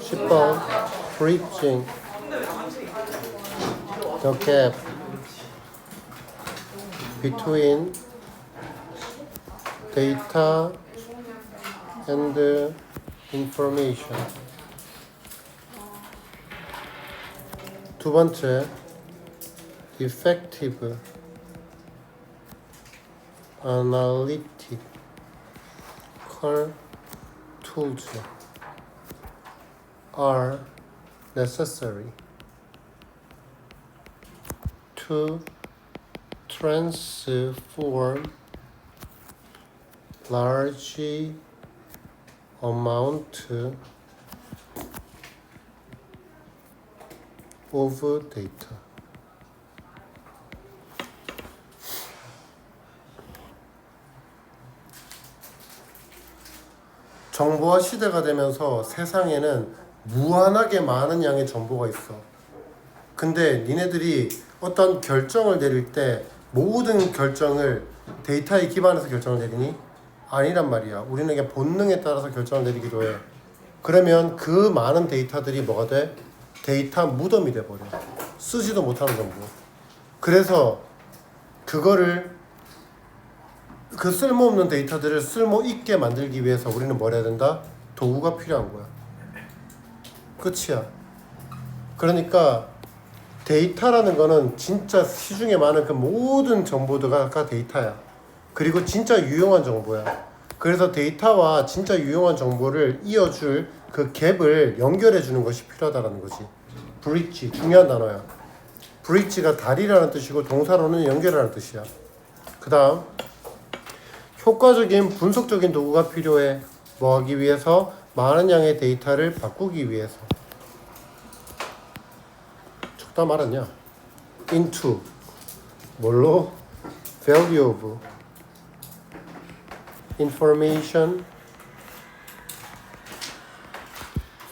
(10번) bridging the gap between data and information. 두 번째, effective analytical tools are necessary to transform large amount of data. 정보화 시대가 되면서 세상에는 무한하게 많은 양의 정보가 있어. 근데 니네들이 어떤 결정을 내릴 때 모든 결정을 데이터에 기반해서 결정을 내리니? 아니란 말이야. 우리는 그냥 본능에 따라서 결정을 내리기도 해. 그러면 그 많은 데이터들이 뭐가 돼? 데이터 무덤이 돼버려. 쓰지도 못하는 정보. 그래서 그거를 그 쓸모없는 데이터들을 쓸모있게 만들기 위해서 우리는 뭘 해야 된다? 도구가 필요한 거야. 끝이야. 그러니까 데이터라는 거는 진짜 시중에 많은 그 모든 정보들가 데이터야. 그리고 진짜 유용한 정보야. 그래서 데이터와 진짜 유용한 정보를 이어줄 그 갭을 연결해 주는 것이 필요하다는 거지. 브릿지, 중요한 단어야. 브릿지가 다리라는 뜻이고 동사로는 연결하는 뜻이야. 그 다음, 효과적인 분석적인 도구가 필요해. 뭐 하기 위해서? 많은 양의 데이터를 바꾸기 위해서. 적다 말았냐? into 뭘로? value of information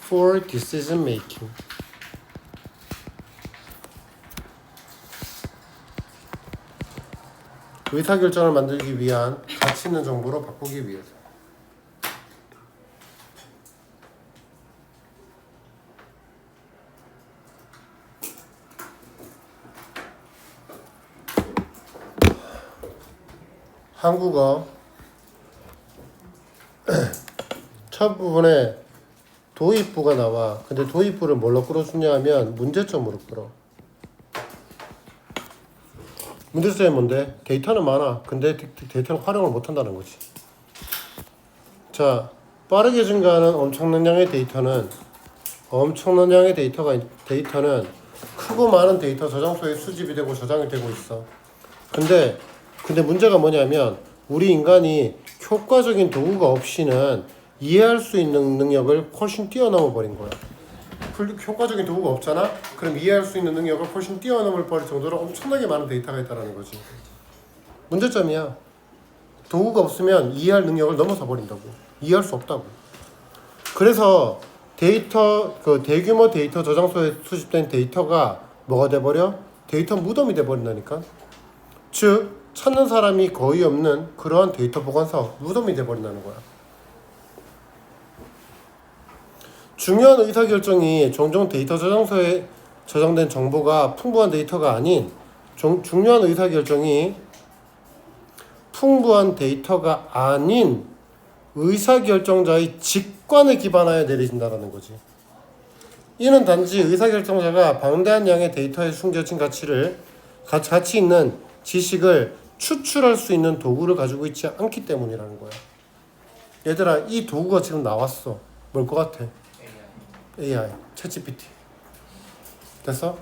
for decision making. 의사결정을 만들기 위한 가치 있는 정보로 바꾸기 위해서. 한국어 첫 부분에 도입부가 나와. 근데 도입부를 뭘로 끌어주냐 하면 문제점으로 끌어. 문제점이 뭔데? 데이터는 많아. 근데 데이터는 활용을 못한다는 거지. 자, 빠르게 증가하는 엄청난 양의 데이터는 크고 많은 데이터 저장소에 수집이 되고 저장이 되고 있어. 근데 문제가 뭐냐면 우리 인간이 효과적인 도구가 없이는 이해할 수 있는 능력을 훨씬 뛰어넘어 버린 거야. 효과적인 도구가 없잖아? 그럼 이해할 수 있는 능력을 훨씬 뛰어넘을 버릴 정도로 엄청나게 많은 데이터가 있다는 거지. 문제점이야. 도구가 없으면 이해할 능력을 넘어서 버린다고. 이해할 수 없다고. 그래서 대규모 데이터 저장소에 수집된 데이터가 뭐가 돼버려? 데이터 무덤이 돼버린다니까. 즉 찾는 사람이 거의 없는 그러한 데이터 보관사 무덤이 돼버린다는 거야. 중요한 의사결정이 종종 데이터 저장소에 저장된 정보가 풍부한 데이터가 아닌 중요한 의사결정이 풍부한 데이터가 아닌 의사결정자의 직관에 기반하여 내려진다는 거지. 이는 단지 의사결정자가 방대한 양의 데이터에 숨겨진 가치 있는 지식을 추출할 수 있는 도구를 가지고 있지 않기 때문이라는 거야. 얘들아, 이 도구가 지금 나왔어. 뭘 것 같아? AI, 챗GPT. 됐어?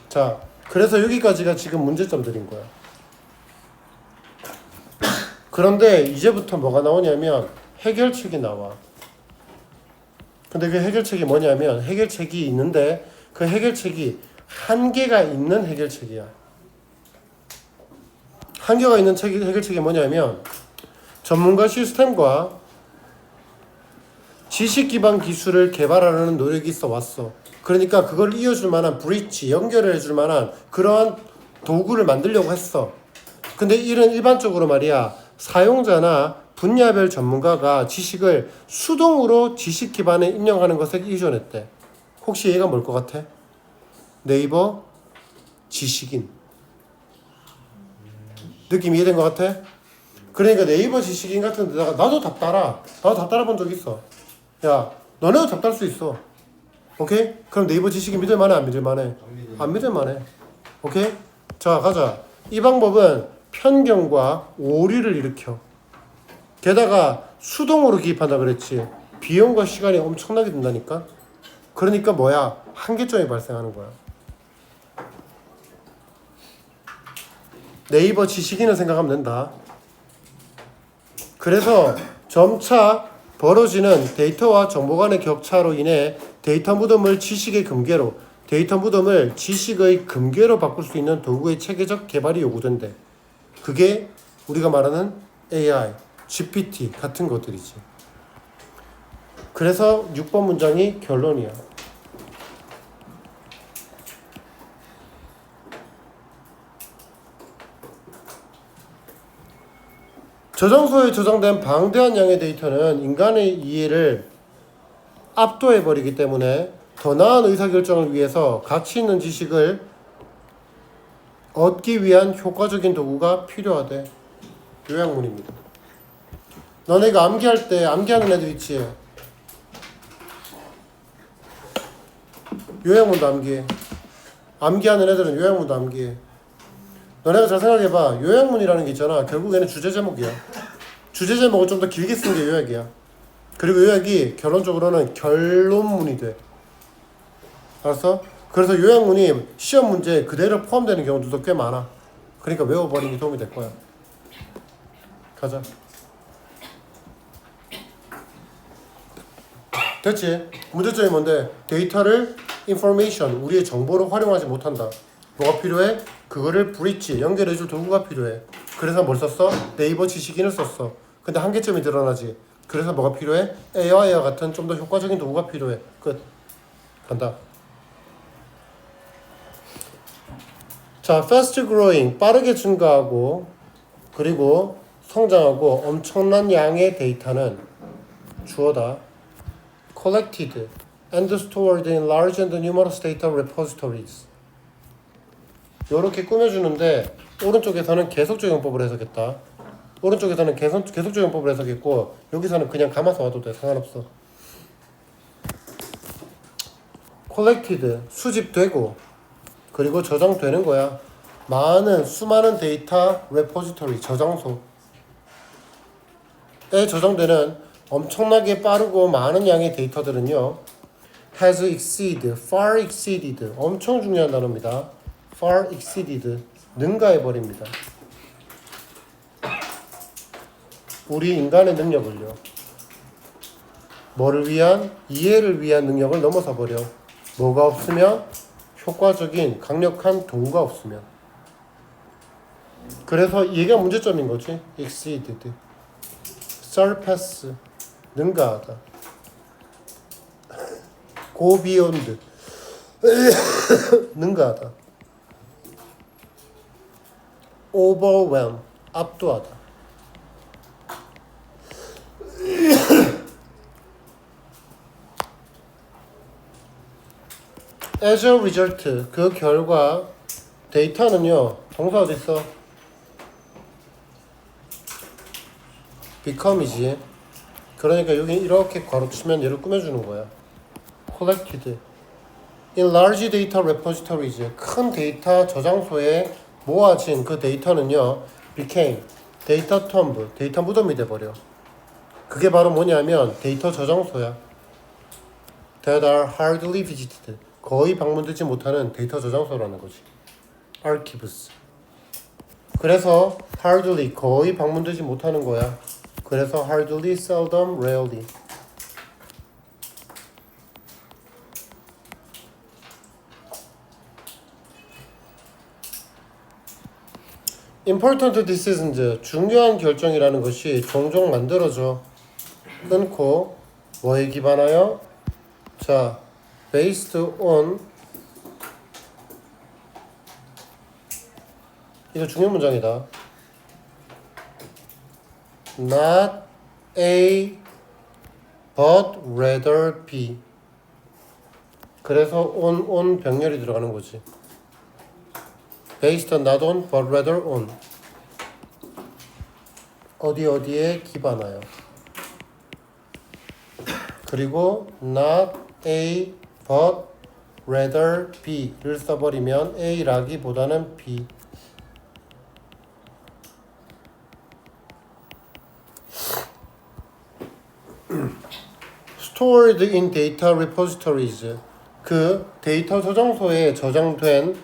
자, 그래서 여기까지가 지금 문제점들인 거야. 그런데 이제부터 뭐가 나오냐면 해결책이 나와. 근데 그 해결책이 뭐냐면 해결책이 있는데 그 해결책이 한계가 있는 해결책이야. 한계가 있는 해결책이 뭐냐면 전문가 시스템과 지식 기반 기술을 개발하려는 노력이 있어 왔어. 그러니까 그걸 이어줄 만한 브릿지, 연결을 해줄 만한 그러한 도구를 만들려고 했어. 근데 이런 일반적으로 말이야 사용자나 분야별 전문가가 지식을 수동으로 지식 기반에 입력하는 것에 의존했대. 혹시 얘가 뭘 것 같아? 네이버 지식인. 느낌 이해된 것 같아? 그러니까 네이버 지식인 같은 데다가 나도 답 따라. 나도 답 따라 본 적 있어. 야, 너네도 답 따를 수 있어. 오케이? 그럼 네이버 지식인 믿을만해 안 믿을만해? 안 믿을만해. 오케이? 자, 가자. 이 방법은 편견과 오류를 일으켜. 게다가 수동으로 기입한다 그랬지. 비용과 시간이 엄청나게 든다니까. 그러니까 뭐야? 한계점이 발생하는 거야. 네이버 지식인을 생각하면 된다. 그래서 점차 벌어지는 데이터와 정보 간의 격차로 인해 데이터 무덤을 지식의 금괴로, 데이터 무덤을 지식의 금괴로 바꿀 수 있는 도구의 체계적 개발이 요구된대. 그게 우리가 말하는 AI, GPT 같은 것들이지. 그래서 6번 문장이 결론이야. 저장소에 저장된 방대한 양의 데이터는 인간의 이해를 압도해버리기 때문에 더 나은 의사결정을 위해서 가치 있는 지식을 얻기 위한 효과적인 도구가 필요하대. 요약문입니다. 너네가 암기할 때 암기하는 애들 있지? 요약문도 암기해. 암기하는 애들은 요약문도 암기해. 너네가 잘 생각해봐. 요약문이라는 게 있잖아. 결국에는 주제 제목이야. 주제 제목을 좀 더 길게 쓴 게 요약이야. 그리고 요약이 결론적으로는 결론문이 돼. 알았어? 그래서 요약문이 시험 문제에 그대로 포함되는 경우도 꽤 많아. 그러니까 외워버리는 게 도움이 될 거야. 가자. 됐지? 문제점이 뭔데? 데이터를 information, 우리의 정보로 활용하지 못한다. 뭐가 필요해? 그거를 브릿지, 연결해줄 도구가 필요해. 그래서 뭘 썼어? 네이버 지식인을 썼어. 근데 한계점이 드러나지. 그래서 뭐가 필요해? AI와 같은 좀 더 효과적인 도구가 필요해. 끝. 간다. 자, fast growing, 빠르게 증가하고 그리고 성장하고 엄청난 양의 데이터는 주어다. collected and stored in large and numerous data repositories. 이렇게 꾸며주는데 오른쪽에서는 계속적용법을 해석했다. 오른쪽에서는 계속적용법을 해석했고 여기서는 그냥 감아서 와도 돼. 상관없어. collected, 수집되고 그리고 저장되는 거야. 수많은 데이터 repository, 저장소에 저장되는 엄청나게 빠르고 많은 양의 데이터들은요 has exceeded, far exceeded, 엄청 중요한 단어입니다. far exceeded, 능가해버립니다. 우리 인간의 능력을요. 뭐를 위한? 이해를 위한 능력을 넘어서 버려. 뭐가 없으면? 효과적인 강력한 도구가 없으면. 그래서 얘가 문제점인 거지. exceeded, surpass, 능가하다. go beyond, 능가하다. overwhelm, 압도하다. as a result, 그 결과 데이터는요. 동사 어디 있어? become이지. 그러니까 여기 이렇게 괄호치면 얘를 꾸며주는 거야. collected in large data repositories, 큰 데이터 저장소에 모아진 그 데이터는요 became, 데이터 텀브, 데이터 무덤이 돼버려. 그게 바로 뭐냐면 데이터 저장소야. that are hardly visited, 거의 방문되지 못하는 데이터 저장소라는 거지. archives. 그래서 hardly, 거의 방문되지 못하는 거야. 그래서 hardly, seldom, rarely. important decisions, 중요한 결정이라는 것이 종종 만들어져. 끊고 뭐에 기반하여? 자, based on, 이거 중요 문장이다. not A but rather B. 그래서 on 병렬이 들어가는 거지. based not on but rather on. 어디에 기반하여. 그리고 not A but rather B를 써버리면 A라기보다는 B. stored in data repositories. 그 데이터 저장소에 저장된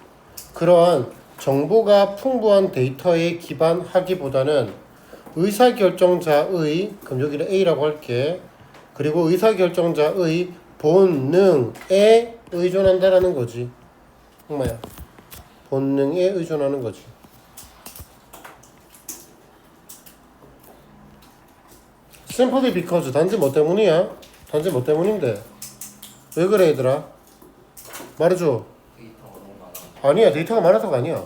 그러한 정보가 풍부한 데이터에 기반하기보다는 의사결정자의, 그럼 여기를 A라고 할게. 그리고 의사결정자의 본능에 의존한다라는 거지. 엄마야. 본능에 의존하는 거지. simply because. 단지 뭐 때문이야? 단지 뭐 때문인데? 왜 그래 얘들아? 말해줘. 데이터가 너무 많아. 아니야, 데이터가 많아서가 아니야.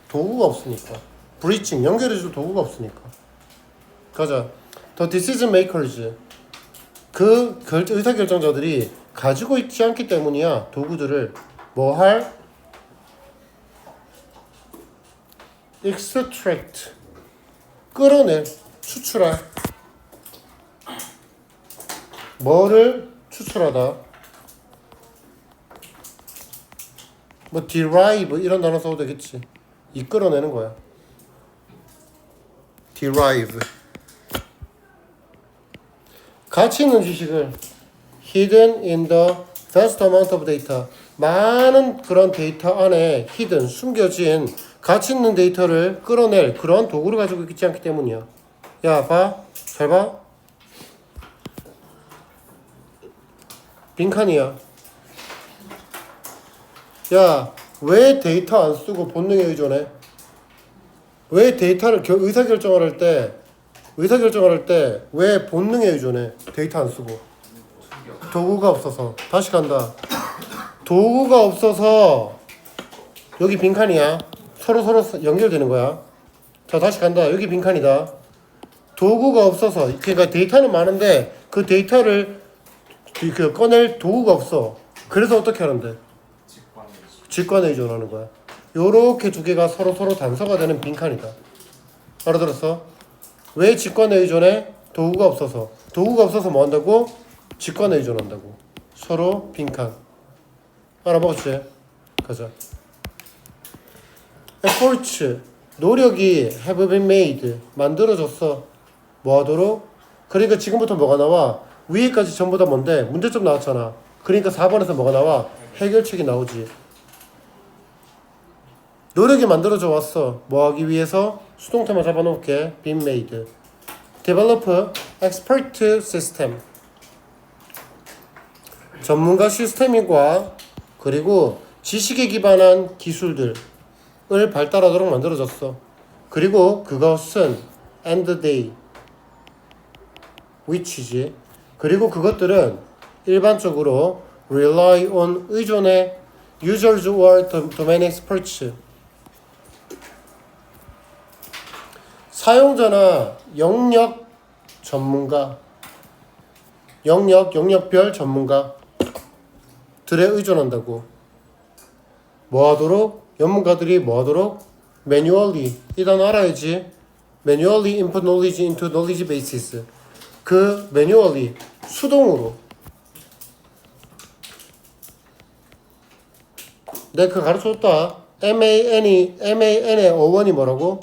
도구가 없으니까. 브리칭 연결해줄 도구가 없으니까. 가자. The decision makers. 그 의사결정자들이 가지고 있지 않기 때문이야. 도구들을 뭐 할? extract. 끌어내. 추출할. 뭐를 추출하다. 뭐 derive 이런 단어 써도 되겠지. 이끌어내는 거야. derive. 가치 있는 지식을 hidden in the vast amount of data. 많은 그런 데이터 안에 hidden, 숨겨진 가치 있는 데이터를 끌어낼 그런 도구를 가지고 있지 않기 때문이야. 야, 봐. 잘 봐. 빈칸이야. 야, 왜 데이터 안 쓰고 본능에 의존해? 왜 데이터를 의사결정을 할 때 왜 본능에 의존해? 데이터 안 쓰고. 도구가 없어서. 다시 간다. 도구가 없어서 여기 빈칸이야. 서로 연결되는 거야. 자, 다시 간다. 여기 빈칸이다. 도구가 없어서. 그러니까 데이터는 많은데 그 데이터를 꺼낼 도구가 없어. 그래서 어떻게 하는데? 직관에 의존하는 거야. 요렇게 두 개가 서로 단서가 되는 빈칸이다. 알아들었어? 왜 직관에 의존해? 도구가 없어서. 도구가 없어서 뭐 한다고? 직관에 의존한다고. 서로 빈칸. 알아먹었지? 가자. efforts. 노력이 have been made. 만들어졌어. 뭐 하도록? 그러니까 지금부터 뭐가 나와? 위에까지 전부 다 뭔데? 문제점 나왔잖아. 그러니까 4번에서 뭐가 나와? 해결책이 나오지. 노력이 만들어져 왔어. 뭐 하기 위해서? 수동태만 잡아놓을게. been made. develop expert system. 전문가 시스템과 그리고 지식에 기반한 기술들을 발달하도록 만들어졌어. 그리고 그것은 and they which이지. 그리고 그것들은 일반적으로 rely on 의존해 users or domain experts. 사용자나 영역 전문가, 영역별 전문가들에 의존한다고. 뭐 하도록? 전문가들이 뭐 하도록? manually. 이 단어 알아야지. manually input knowledge into knowledge bases. 그 manually 수동으로. 내가 그거 가르쳐줬다. MAN의 어원이 뭐라고?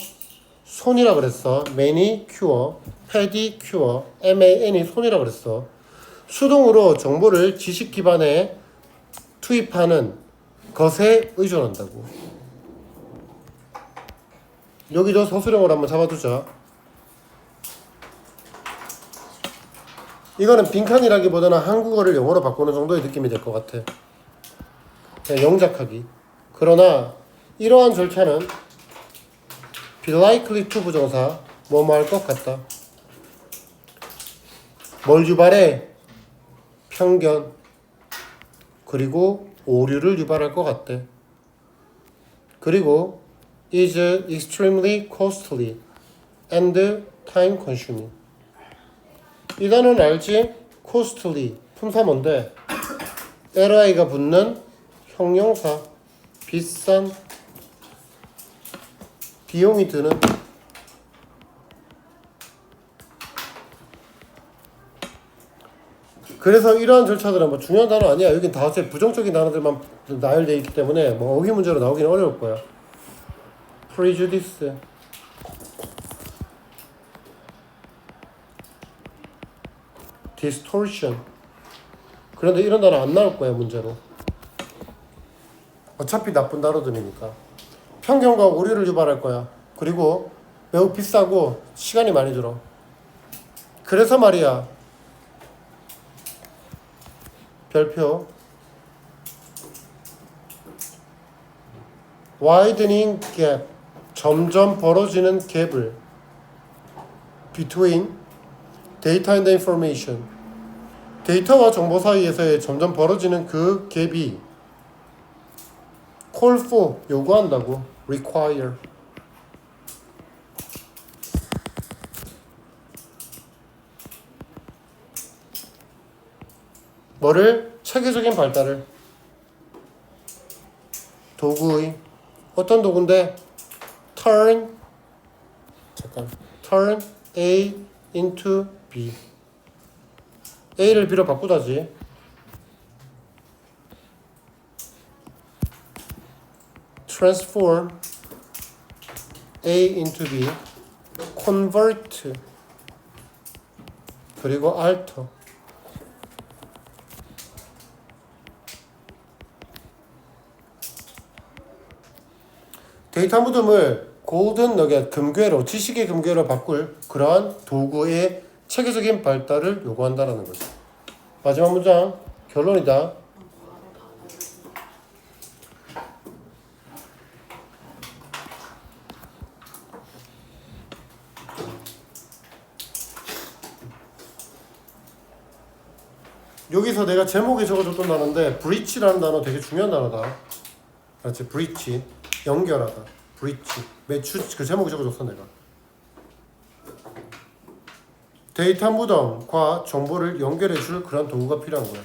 손이라 그랬어. manicure, pedicure, MAN이 손이라 그랬어. 수동으로 정보를 지식 기반에 투입하는 것에 의존한다고. 여기도 서술형으로 한번 잡아두자. 이거는 빈칸이라기보다는 한국어를 영어로 바꾸는 정도의 느낌이 될 것 같아. 그냥 영작하기. 그러나 이러한 절차는 be likely to 부정사 뭐뭐 할 것 같다. 뭘 유발해? 편견 그리고 오류를 유발할 것 같대. 그리고 is extremely costly and time consuming. 이 단어는 알지? costly. 품사 뭔데? li가 붙는 형용사. 비싼. 비용이 드는. 그래서 이러한 절차들은 뭐 중요한 단어 아니야. 여긴 다 어차피 부정적인 단어들만 나열되어 있기 때문에 뭐 어휘 문제로 나오기는 어려울 거야. prejudice, distortion. 그런데 이런 단어 안 나올 거야 문제로. 어차피 나쁜 단어들이니까. 편견과 오류를 유발할 거야. 그리고 매우 비싸고 시간이 많이 들어. 그래서 말이야. 별표. widening gap. 점점 벌어지는 갭을. between data and information. 데이터와 정보 사이에서의 점점 벌어지는 그 갭이 call for. 요구한다고. require. 뭐를? 체계적인 발달을. 도구의. 어떤 도구인데? turn A into B. A를 B로 바꾸다지. transform A into B. convert. 그리고 alter. 데이터 무덤을 골든 너겟, 금괴로, 지식의 금괴로 바꿀 그러한 도구의 체계적인 발달을 요구한다는 거죠. 마지막 문장, 결론이다. 여기서 내가 제목에 적어줬던 단어인데 브리치라는 단어 되게 중요한 단어다. 그렇지? 브리치. 연결하다. 브리치. 매추 그 제목에 적어줬어 내가. 데이터 무덤과 정보를 연결해줄 그런 도구가 필요한 거야.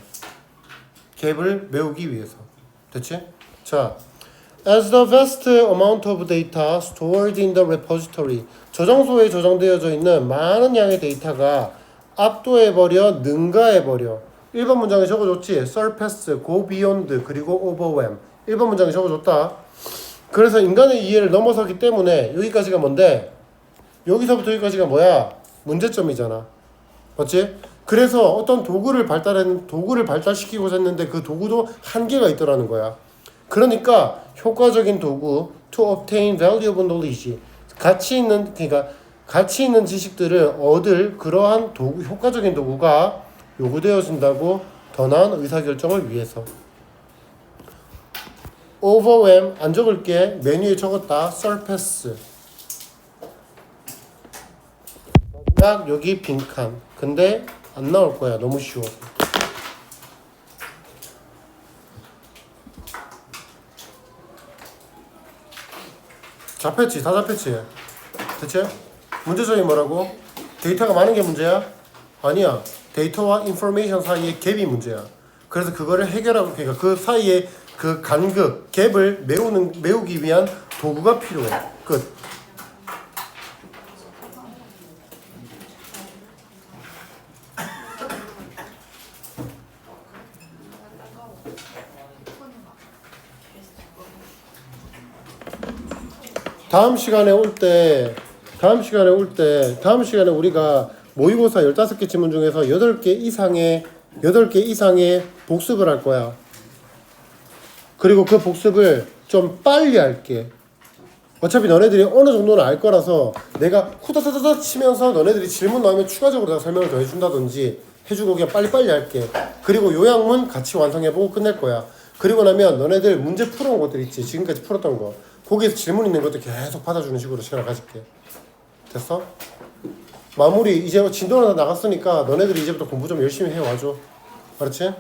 갭을 메우기 위해서. 됐지? 자, as the vast amount of data stored in the repository. 저장소에 저장되어져 있는 많은 양의 데이터가 압도해버려, 능가해버려. 1번 문장에 적어줬지? surpass, go beyond, 그리고 overwhelm. 1번 문장에 적어줬다. 그래서 인간의 이해를 넘어서기 때문에 여기까지가 뭔데? 여기서부터 여기까지가 뭐야? 문제점이잖아. 맞지? 그래서 어떤 도구를 발달시키고자 했는데 그 도구도 한계가 있더라는 거야. 그러니까 효과적인 도구 to obtain valuable knowledge. 가치 있는 지식들을 얻을 그러한 도구, 효과적인 도구가 요구되어진다고. 더 나은 의사결정을 위해서. overwhelm 안 적을게. 메뉴에 적었다. surpass. 딱 여기 빈칸. 근데 안 나올 거야. 너무 쉬워. 잡혔지? 다 잡혔지? 대체? 문제점이 뭐라고? 데이터가 많은 게 문제야? 아니야. 데이터와 인포메이션 사이의 갭이 문제야. 그래서 그거를 해결하고, 그러니까 그 사이에 그 간극, 갭을 메우기 위한 도구가 필요해. 끝. 다음 시간에 우리가 모의고사 15개 지문 중에서 8개 이상의 복습을 할 거야. 그리고 그 복습을 좀 빨리 할게. 어차피 너네들이 어느 정도는 알 거라서 내가 후다다다다 치면서 너네들이 질문 나오면 추가적으로 내가 설명을 더 해준다든지 해주고 그냥 빨리빨리 할게. 그리고 요약문 같이 완성해보고 끝낼 거야. 그리고 나면 너네들 문제 풀어온 것들 있지. 지금까지 풀었던 거. 거기에서 질문 있는 것도 계속 받아주는 식으로 시간을 가질게. 됐어? 마무리. 이제 진도가 나갔으니까 너네들이 이제부터 공부 좀 열심히 해와줘. 알았지?